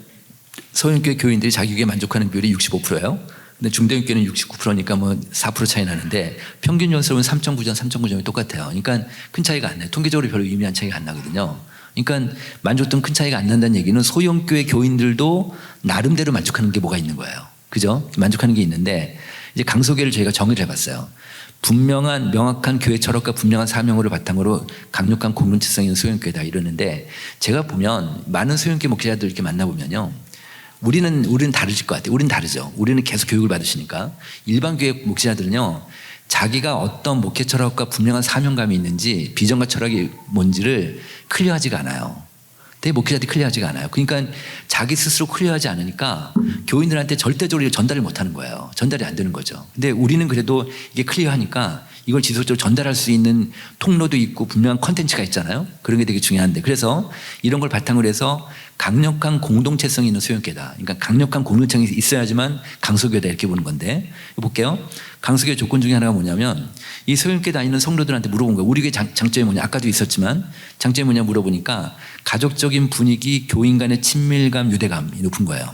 소형교회 교인들이 자기 교회에 만족하는 비율이 65%예요. 근데 중대형교회는 69%니까 뭐 4% 차이 나는데 평균 연수는 3.9점, 3.9점이 똑같아요. 그러니까 큰 차이가 안 나요. 통계적으로 별로 의미한 차이가 안 나거든요. 그러니까 만족도는 큰 차이가 안 난다는 얘기는 소형교회 교인들도 나름대로 만족하는 게 뭐가 있는 거예요. 그죠? 만족하는 게 있는데 이제 강소교회를 저희가 정의를 해봤어요. 분명한 명확한 교회 철학과 분명한 사명을 바탕으로 강력한 공동체성 있는 소형교회다 이러는데 제가 보면 많은 소형교회 목회자들 이렇게 만나보면요. 우리는 다르실 것 같아요. 우리는 다르죠. 우리는 계속 교육을 받으시니까. 일반 교회 목회자들은요. 자기가 어떤 목회 철학과 분명한 사명감이 있는지 비전과 철학이 뭔지를 클리어하지가 않아요. 대목회자들이 클리어하지가 않아요. 그러니까 자기 스스로 클리어하지 않으니까 교인들한테 절대적으로 전달을 못하는 거예요. 전달이 안 되는 거죠. 근데 우리는 그래도 이게 클리어하니까 이걸 지속적으로 전달할 수 있는 통로도 있고 분명한 컨텐츠가 있잖아요. 그런 게 되게 중요한데 그래서 이런 걸 바탕으로 해서 강력한 공동체성이 있는 소형교회다. 그러니까 강력한 공동체성이 있어야지만 강소교회다 이렇게 보는 건데 볼게요. 강소교회 조건 중에 하나가 뭐냐면 이 소형교회 다니는 성도들한테 물어본 거예요. 우리 교회 장점이 뭐냐. 아까도 있었지만 장점이 뭐냐 물어보니까 가족적인 분위기, 교인 간의 친밀감, 유대감이 높은 거예요.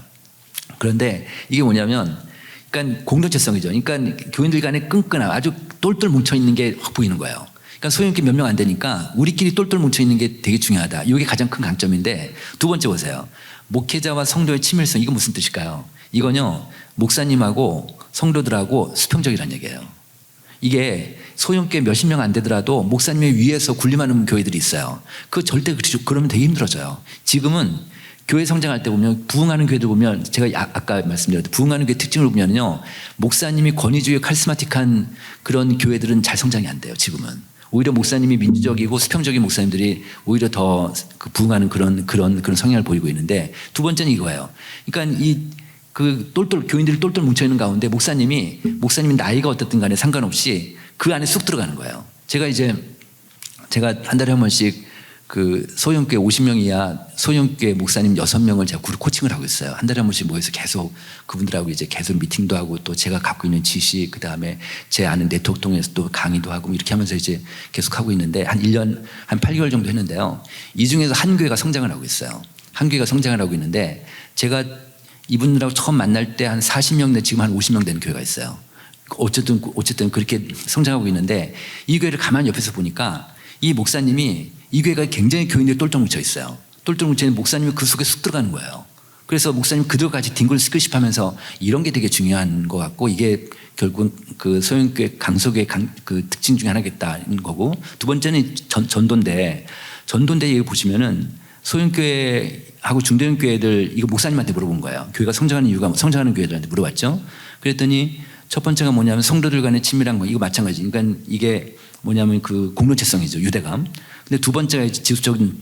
그런데 이게 뭐냐면 그러니까 공동체성이죠. 그러니까 교인들 간에 끈끈함, 아주 똘똘 뭉쳐있는 게 확 보이는 거예요. 그러니까 소형교회 몇 명 안 되니까 우리끼리 똘똘 뭉쳐있는 게 되게 중요하다. 이게 가장 큰 강점인데 두 번째 보세요. 목회자와 성도의 친밀성. 이건 무슨 뜻일까요? 이건요. 목사님하고 성도들하고 수평적이라는 얘기예요. 이게 소형교회 몇십 명 안 되더라도 목사님의 위에서 군림하는 교회들이 있어요. 그거 절대 그러면 되게 힘들어져요. 지금은 교회 성장할 때 보면 부흥하는 교회들 보면 제가 아까 말씀드렸던 부흥하는 교회 특징을 보면요. 목사님이 권위주의 카리스마틱한 그런 교회들은 잘 성장이 안 돼요. 지금은. 오히려 목사님이 민주적이고 수평적인 목사님들이 오히려 더 부흥하는 그런 성향을 보이고 있는데 두 번째는 이거예요. 그러니까 교인들이 똘똘 뭉쳐있는 가운데 목사님이 나이가 어떻든 간에 상관없이 그 안에 쑥 들어가는 거예요. 제가 한 달에 한 번씩 그 소형교회 50명 이하 소형교회 목사님 6명을 제가 그룹 코칭을 하고 있어요. 한 달에 한 번씩 모여서 계속 그분들하고 이제 계속 미팅도 하고 또 제가 갖고 있는 지식 그다음에 제 아는 네트워크 통해서 또 강의도 하고 이렇게 하면서 이제 계속 하고 있는데 한 1년 한 8개월 정도 했는데요. 이 중에서 한 교회가 성장을 하고 있어요. 한 교회가 성장을 하고 있는데 제가 이분들하고 처음 만날 때 한 40명 내 지금 한 50명 되는 교회가 있어요. 어쨌든 그렇게 성장하고 있는데 이 교회를 가만히 옆에서 보니까 이 목사님이 이 교회가 굉장히 교인들이 똘똘 뭉쳐 있어요. 똘똘 뭉쳐 있는 목사님이 그 속에 쑥 들어가는 거예요. 그래서 목사님 그들까지 뒹굴 스크립하면서 이런 게 되게 중요한 것 같고 이게 결국 그 소형교회 강소교회 그 특징 중에 하나겠다는 거고 두 번째는 전도인데 여기 보시면은 소형교회하고 중대형교회들 이거 목사님한테 물어본 거예요. 교회가 성장하는 이유가 성장하는 교회들한테 물어봤죠. 그랬더니 첫 번째가 뭐냐면 성도들 간의 친밀한 거 이거 마찬가지. 그러니까 이게 뭐냐면 그 공동체성이죠. 유대감. 근데 두 번째가 이제 지속적인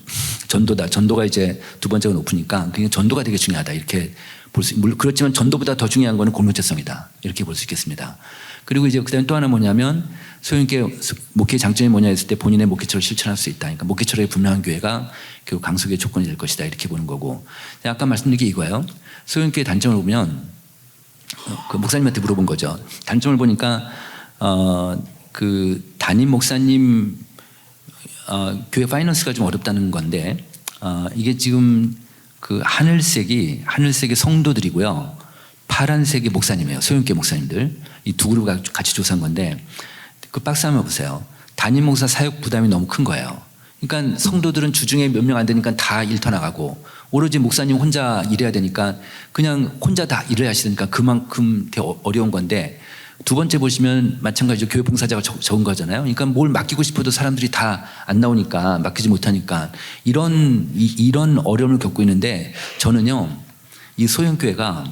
전도다. 전도가 이제 두 번째가 높으니까 그게 전도가 되게 중요하다. 이렇게 볼 수, 물론 그렇지만 전도보다 더 중요한 거는 공동체성이다. 이렇게 볼 수 있겠습니다. 그리고 이제 그다음에 또 하나 뭐냐면 소형교회 목회 장점이 뭐냐 했을 때 본인의 목회처를 실천할 수 있다. 그러니까 목회처의 분명한 교회가 결국 강소교회 조건이 될 것이다. 이렇게 보는 거고. 아까 말씀드린 게 이거예요. 소형교회 단점을 보면 그 목사님한테 물어본 거죠. 단점을 보니까 그 담임 목사님 교회 파이낸스가 좀 어렵다는 건데 이게 지금 그 하늘색이 성도들이고요. 파란색이 목사님이에요. 소형교회 목사님들. 이 두 그룹을 같이 조사한 건데 그 박스 한번 보세요. 담임 목사 사역 부담이 너무 큰 거예요. 그러니까 성도들은 주중에 몇 명 안 되니까 다 일터 나가고 오로지 목사님 혼자 일해야 되니까 그냥 혼자 다 일을 하시니까 그만큼 되게 어려운 건데 두 번째 보시면 마찬가지로 교회 봉사자가 적은 거잖아요. 그러니까 뭘 맡기고 싶어도 사람들이 다 안 나오니까 맡기지 못하니까 이런 어려움을 겪고 있는데 저는요 이 소형교회가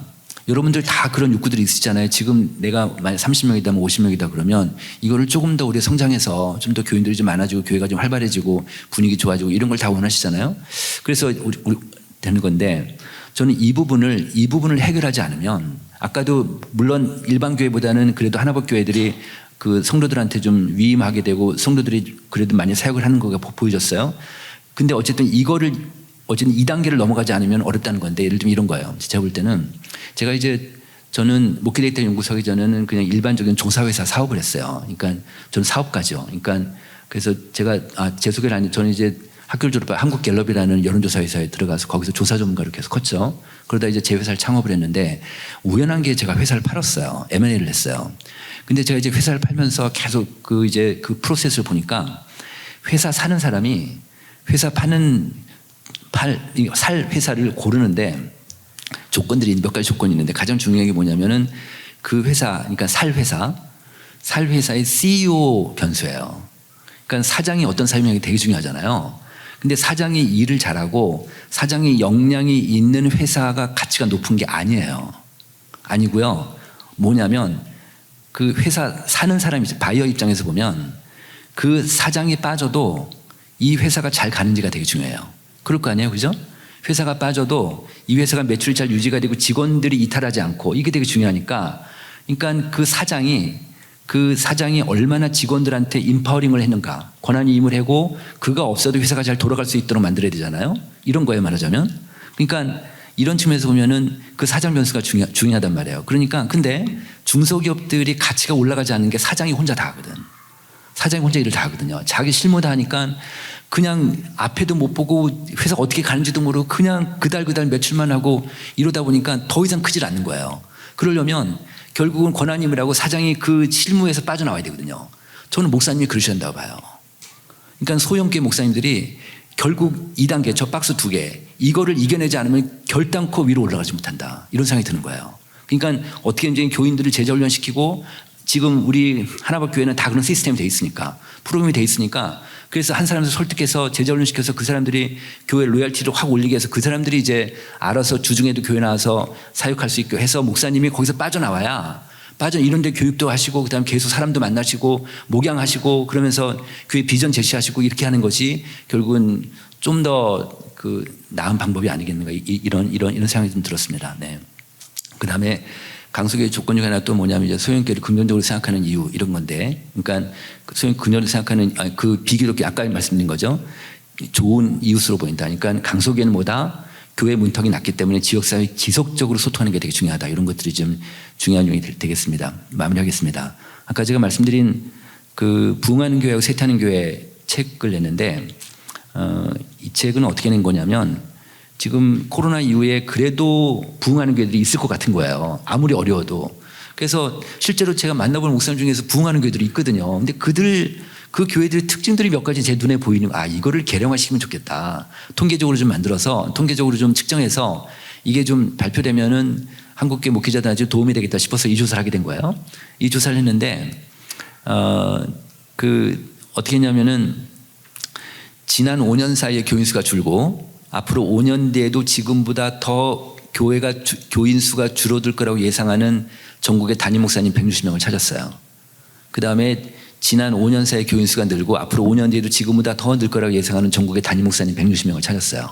여러분들 다 그런 욕구들이 있으시잖아요. 지금 내가 만약 30명이다, 50명이다 그러면 이거를 조금 더 우리 성장해서 좀 더 교인들이 좀 많아지고 교회가 좀 활발해지고 분위기 좋아지고 이런 걸 다 원하시잖아요. 그래서 우리 되는 건데 저는 이 부분을 해결하지 않으면 아까도 물론 일반 교회보다는 그래도 하나법 교회들이 그 성도들한테 좀 위임하게 되고 성도들이 그래도 많이 사역을 하는 거가 보여졌어요. 근데 어쨌든 이거를 어쨌든 2단계를 넘어가지 않으면 어렵다는 건데 예를 들면 이런 거예요. 제가 볼 때는 저는 목회데이터 연구소 하기 전에는 그냥 일반적인 조사회사 사업을 했어요. 그러니까 저는 사업가죠. 그러니까 그래서 제가 제 소개를 안 저는 이제 학교를 졸업한 한국갤럽이라는 여론조사 회사에 들어가서 거기서 조사 전문가로 계속 컸죠. 그러다 이제 제 회사를 창업을 했는데 우연한 게 제가 회사를 팔았어요. M&A를 했어요. 근데 제가 이제 회사를 팔면서 계속 그 프로세스를 보니까 회사 사는 사람이 회사 살 회사를 고르는데 조건들이 몇 가지 조건이 있는데 가장 중요한 게 뭐냐면은 그 회사, 그러니까 살 회사의 CEO 변수예요. 그러니까 사장이 어떤 사람이 되게 중요하잖아요. 근데 사장이 일을 잘하고 사장이 역량이 있는 회사가 가치가 높은 게 아니에요. 아니고요. 뭐냐면 그 회사 사는 사람이 바이어 입장에서 보면 그 사장이 빠져도 이 회사가 잘 가는지가 되게 중요해요. 그럴 거 아니에요, 그죠? 회사가 빠져도 이 회사가 매출이 잘 유지가 되고 직원들이 이탈하지 않고 이게 되게 중요하니까 그러니까 그 사장이 얼마나 직원들한테 인파워링을 했는가 권한이 임을 하고 그가 없어도 회사가 잘 돌아갈 수 있도록 만들어야 되잖아요. 이런 거예요 말하자면. 그러니까 이런 측면에서 보면은 그 사장 변수가 중요하단 말이에요. 그러니까 근데 중소기업들이 가치가 올라가지 않는 게 사장이 혼자 다 하거든. 사장이 혼자 일을 다 하거든요. 자기 실무 다 하니까 그냥 앞에도 못 보고 회사가 어떻게 가는지도 모르고 그냥 그달 매출만 하고 이러다 보니까 더 이상 크질 않는 거예요. 그러려면 결국은 권한임을 하고 사장이 그 실무에서 빠져나와야 되거든요. 저는 목사님이 그러셔야 한다고 봐요. 그러니까 소형교회 목사님들이 결국 2단계 저 박스 2개 이거를 이겨내지 않으면 결단코 위로 올라가지 못한다. 이런 생각이 드는 거예요. 그러니까 어떻게 이제 교인들을 제자훈련시키고 지금 우리 하나법 교회는 다 그런 시스템이 돼 있으니까 프로그램이 돼 있으니까 그래서 한 사람을 설득해서 제자훈련시켜서 그 사람들이 교회 로열티를 확 올리게 해서 그 사람들이 이제 알아서 주중에도 교회 나와서 사역할 수 있게 해서 목사님이 거기서 빠져나와야 이런 데 교육도 하시고 그다음에 계속 사람도 만나시고 목양하시고 그러면서 교회 비전 제시하시고 이렇게 하는 것이 결국은 좀 더 그 나은 방법이 아니겠는가 이런 생각이 좀 들었습니다. 네. 그다음에 강소교의 조건 중에 하나 또 뭐냐면 이제 소형교회를 긍정적으로 생각하는 이유 이런 건데, 그러니까 소형 긍정적으로 생각하는 그 비교롭게 아까 말씀드린 거죠. 좋은 이웃으로 보인다. 그러니까 강소교회는 뭐다? 교회 문턱이 낮기 때문에 지역사회 지속적으로 소통하는 게 되게 중요하다. 이런 것들이 좀 중요한 요인이 되겠습니다. 마무리하겠습니다. 아까 제가 말씀드린 그 부흥하는 교회하고 쇠퇴하는 교회 책을 냈는데 이 책은 어떻게 낸 거냐면 지금 코로나 이후에 그래도 부흥하는 교회들이 있을 것 같은 거예요. 아무리 어려워도. 그래서 실제로 제가 만나본 목사님 중에서 부흥하는 교회들이 있거든요. 근데 그 교회들의 특징들이 몇 가지 제 눈에 보이는 이거를 개량화시키면 좋겠다. 통계적으로 좀 만들어서 통계적으로 좀 측정해서 이게 좀 발표되면은 한국계 목회자들한테 도움이 되겠다 싶어서 이 조사를 하게 된 거예요. 이 조사를 했는데 어떻게 했냐면은 지난 5년 사이에 교인 수가 줄고 앞으로 5년 뒤에도 지금보다 더 교인 수가 줄어들 거라고 예상하는 전국의 담임 목사님 160명을 찾았어요. 그 다음에 지난 5년 사이에 교인 수가 늘고 앞으로 5년 뒤에도 지금보다 더 늘 거라고 예상하는 전국의 담임 목사님 160명을 찾았어요.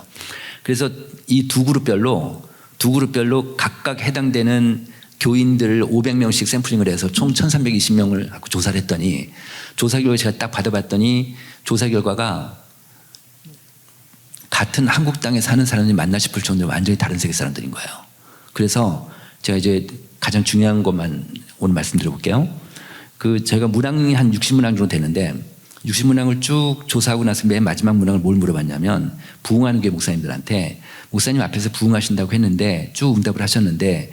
그래서 이 두 그룹별로 각각 해당되는 교인들을 500명씩 샘플링을 해서 총 1320명을 조사를 했더니 조사 결과 제가 딱 받아봤더니 조사 결과가 같은 한국 땅에 사는 사람들이 만나 싶을 정도로 완전히 다른 세계 사람들인 거예요. 그래서 제가 이제 가장 중요한 것만 오늘 말씀드려볼게요. 저희가 문항이 한 60문항 정도 되는데 60문항을 쭉 조사하고 나서 맨 마지막 문항을 뭘 물어봤냐면 부흥하는 교회 목사님들한테 목사님 앞에서 부흥하신다고 했는데 쭉 응답을 하셨는데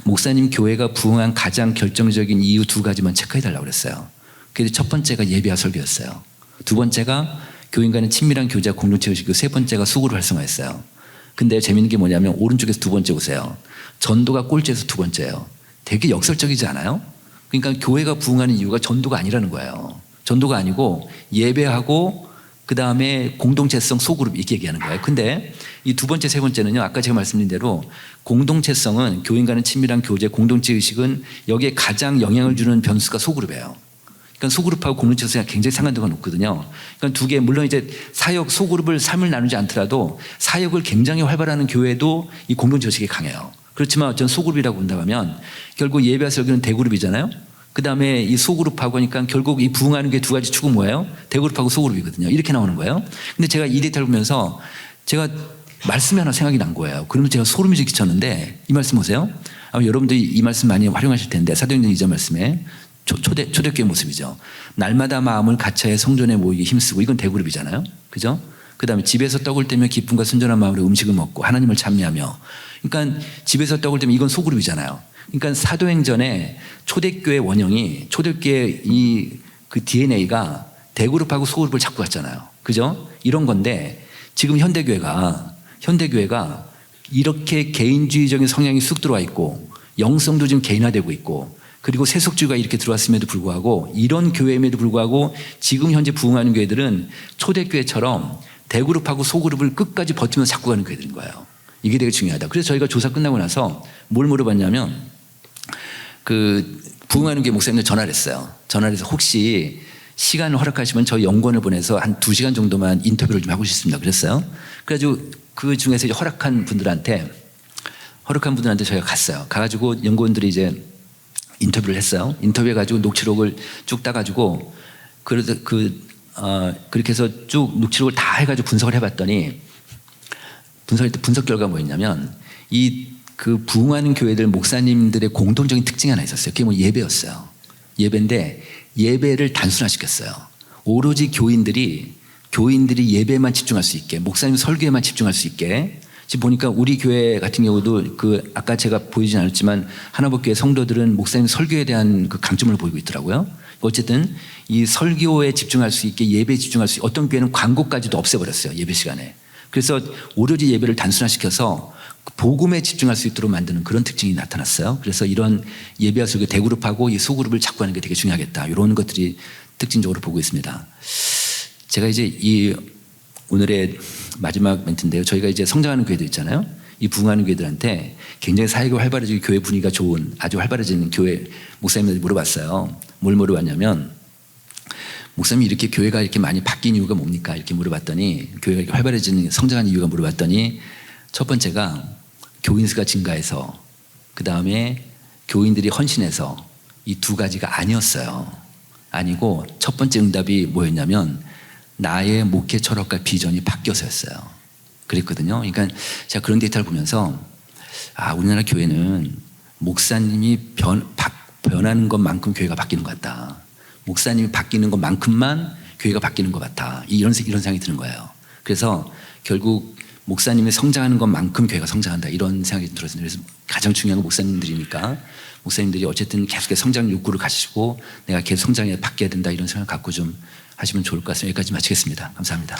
목사님 교회가 부흥한 가장 결정적인 이유 2가지만 체크해달라고 그랬어요. 그래서 첫 번째가 예배와 설교였어요. 두 번째가 교인 간의 친밀한 교제와 공동체 의식이고 세 번째가 수고를 활성화했어요. 근데 재밌는 게 뭐냐면 오른쪽에서 두 번째 보세요. 전도가 꼴찌에서 두 번째예요. 되게 역설적이지 않아요? 그러니까 교회가 부흥하는 이유가 전도가 아니라는 거예요. 전도가 아니고 예배하고 그 다음에 공동체성 소그룹 이렇게 얘기하는 거예요. 근데 이 두 번째, 세 번째는요. 아까 제가 말씀드린 대로 공동체성은 교인과는 친밀한 교제, 공동체 의식은 여기에 가장 영향을 주는 변수가 소그룹이에요. 그러니까 소그룹하고 공동체성이 굉장히 상관도가 높거든요. 그러니까 두 개, 물론 이제 사역, 소그룹을 삶을 나누지 않더라도 사역을 굉장히 활발하는 교회도 이 공동체 의식이 강해요. 그렇지만 어떤 소그룹이라고 본다고 하면 결국 예배와서 여기는 대그룹이잖아요. 그 다음에 이 소그룹하고 하니까 결국 이 부흥하는 게 두 가지 축은 뭐예요? 대그룹하고 소그룹이거든요. 이렇게 나오는 거예요. 근데 제가 이 데이터를 보면서 제가 말씀이 하나 생각이 난 거예요. 그러면 제가 소름이 끼쳤는데 이 말씀 보세요. 아마 여러분들이 이 말씀 많이 활용하실 텐데 사도행전 2장 말씀에 초대교회 모습이죠. 날마다 마음을 같이하여 성전에 모이기 힘쓰고 이건 대그룹이잖아요. 그죠? 그 다음에 집에서 떡을 떼며 기쁨과 순전한 마음으로 음식을 먹고 하나님을 찬미하며 그러니까 집에서 떡을 떼면 이건 소그룹이잖아요. 그러니까 사도행전의 초대교회 원형이 초대교회 그 DNA가 대그룹하고 소그룹을 잡고 갔잖아요. 그죠? 이런 건데 지금 현대교회가 이렇게 개인주의적인 성향이 쑥 들어와 있고 영성도 지금 개인화되고 있고 그리고 세속주의가 이렇게 들어왔음에도 불구하고 이런 교회임에도 불구하고 지금 현재 부흥하는 교회들은 초대교회처럼 대그룹하고 소그룹을 끝까지 버티면서 잡고 가는 교회들인 거예요. 이게 되게 중요하다. 그래서 저희가 조사 끝나고 나서 뭘 물어봤냐면 그 부흥하는 교회 목사님들 전화를 했어요. 전화를 해서 혹시 시간을 허락하시면 저희 연구원을 보내서 한 2시간 정도만 인터뷰를 좀 하고 싶습니다. 그랬어요. 그래가지고 그 중에서 이제 허락한 분들한테 저희가 갔어요. 가가지고 연구원들이 이제 인터뷰를 했어요. 인터뷰해가지고 녹취록을 쭉 따가지고 그렇게 해서 쭉 녹취록을 다 해가지고 분석을 해봤더니 분석 결과가 뭐였냐면 그 부흥하는 교회들 목사님들의 공통적인 특징이 하나 있었어요. 그게 뭐 예배였어요. 예배인데 예배를 단순화시켰어요. 오로지 교인들이 예배에만 집중할 수 있게 목사님 설교에만 집중할 수 있게 지금 보니까 우리 교회 같은 경우도 그 아까 제가 보이진 않았지만 하나복교회 성도들은 목사님 설교에 대한 그 강점을 보이고 있더라고요. 어쨌든 이 설교에 집중할 수 있게 예배에 집중할 수 있게 어떤 교회는 광고까지도 없애버렸어요. 예배 시간에. 그래서 오로지 예배를 단순화시켜서 복음에 집중할 수 있도록 만드는 그런 특징이 나타났어요. 그래서 이런 예배와 설교 대그룹하고 이 소그룹을 찾고 하는 게 되게 중요하겠다. 이런 것들이 특징적으로 보고 있습니다. 제가 이제 이 오늘의 마지막 멘트인데요. 저희가 이제 성장하는 교회도 있잖아요. 이 부흥하는 교회들한테 굉장히 사역이 활발해지고 교회 분위기가 좋은 아주 활발해지는 교회 목사님들 물어봤어요. 뭘 물어봤냐면 목사님 이렇게 교회가 이렇게 많이 바뀐 이유가 뭡니까? 이렇게 물어봤더니 교회가 이렇게 활발해지는 성장하는 이유가 물어봤더니 첫 번째가 교인 수가 증가해서 그 다음에 교인들이 헌신해서 이 두 가지가 아니었어요. 아니고 첫 번째 응답이 뭐였냐면 나의 목회 철학과 비전이 바뀌어서였어요. 그랬거든요. 그러니까 제가 그런 데이터를 보면서 우리나라 교회는 목사님이 변하는 것만큼 교회가 바뀌는 것 같다. 목사님이 바뀌는 것만큼만 교회가 바뀌는 것 같아. 이런 생각이 드는 거예요. 그래서 결국 목사님이 성장하는 것만큼 교회가 성장한다. 이런 생각이 들었습니다. 그래서 가장 중요한 건 목사님들이니까 목사님들이 어쨌든 계속해서 성장 욕구를 가지시고 내가 계속 성장해 바뀌어야 된다. 이런 생각을 갖고 좀 하시면 좋을 것 같습니다. 여기까지 마치겠습니다. 감사합니다.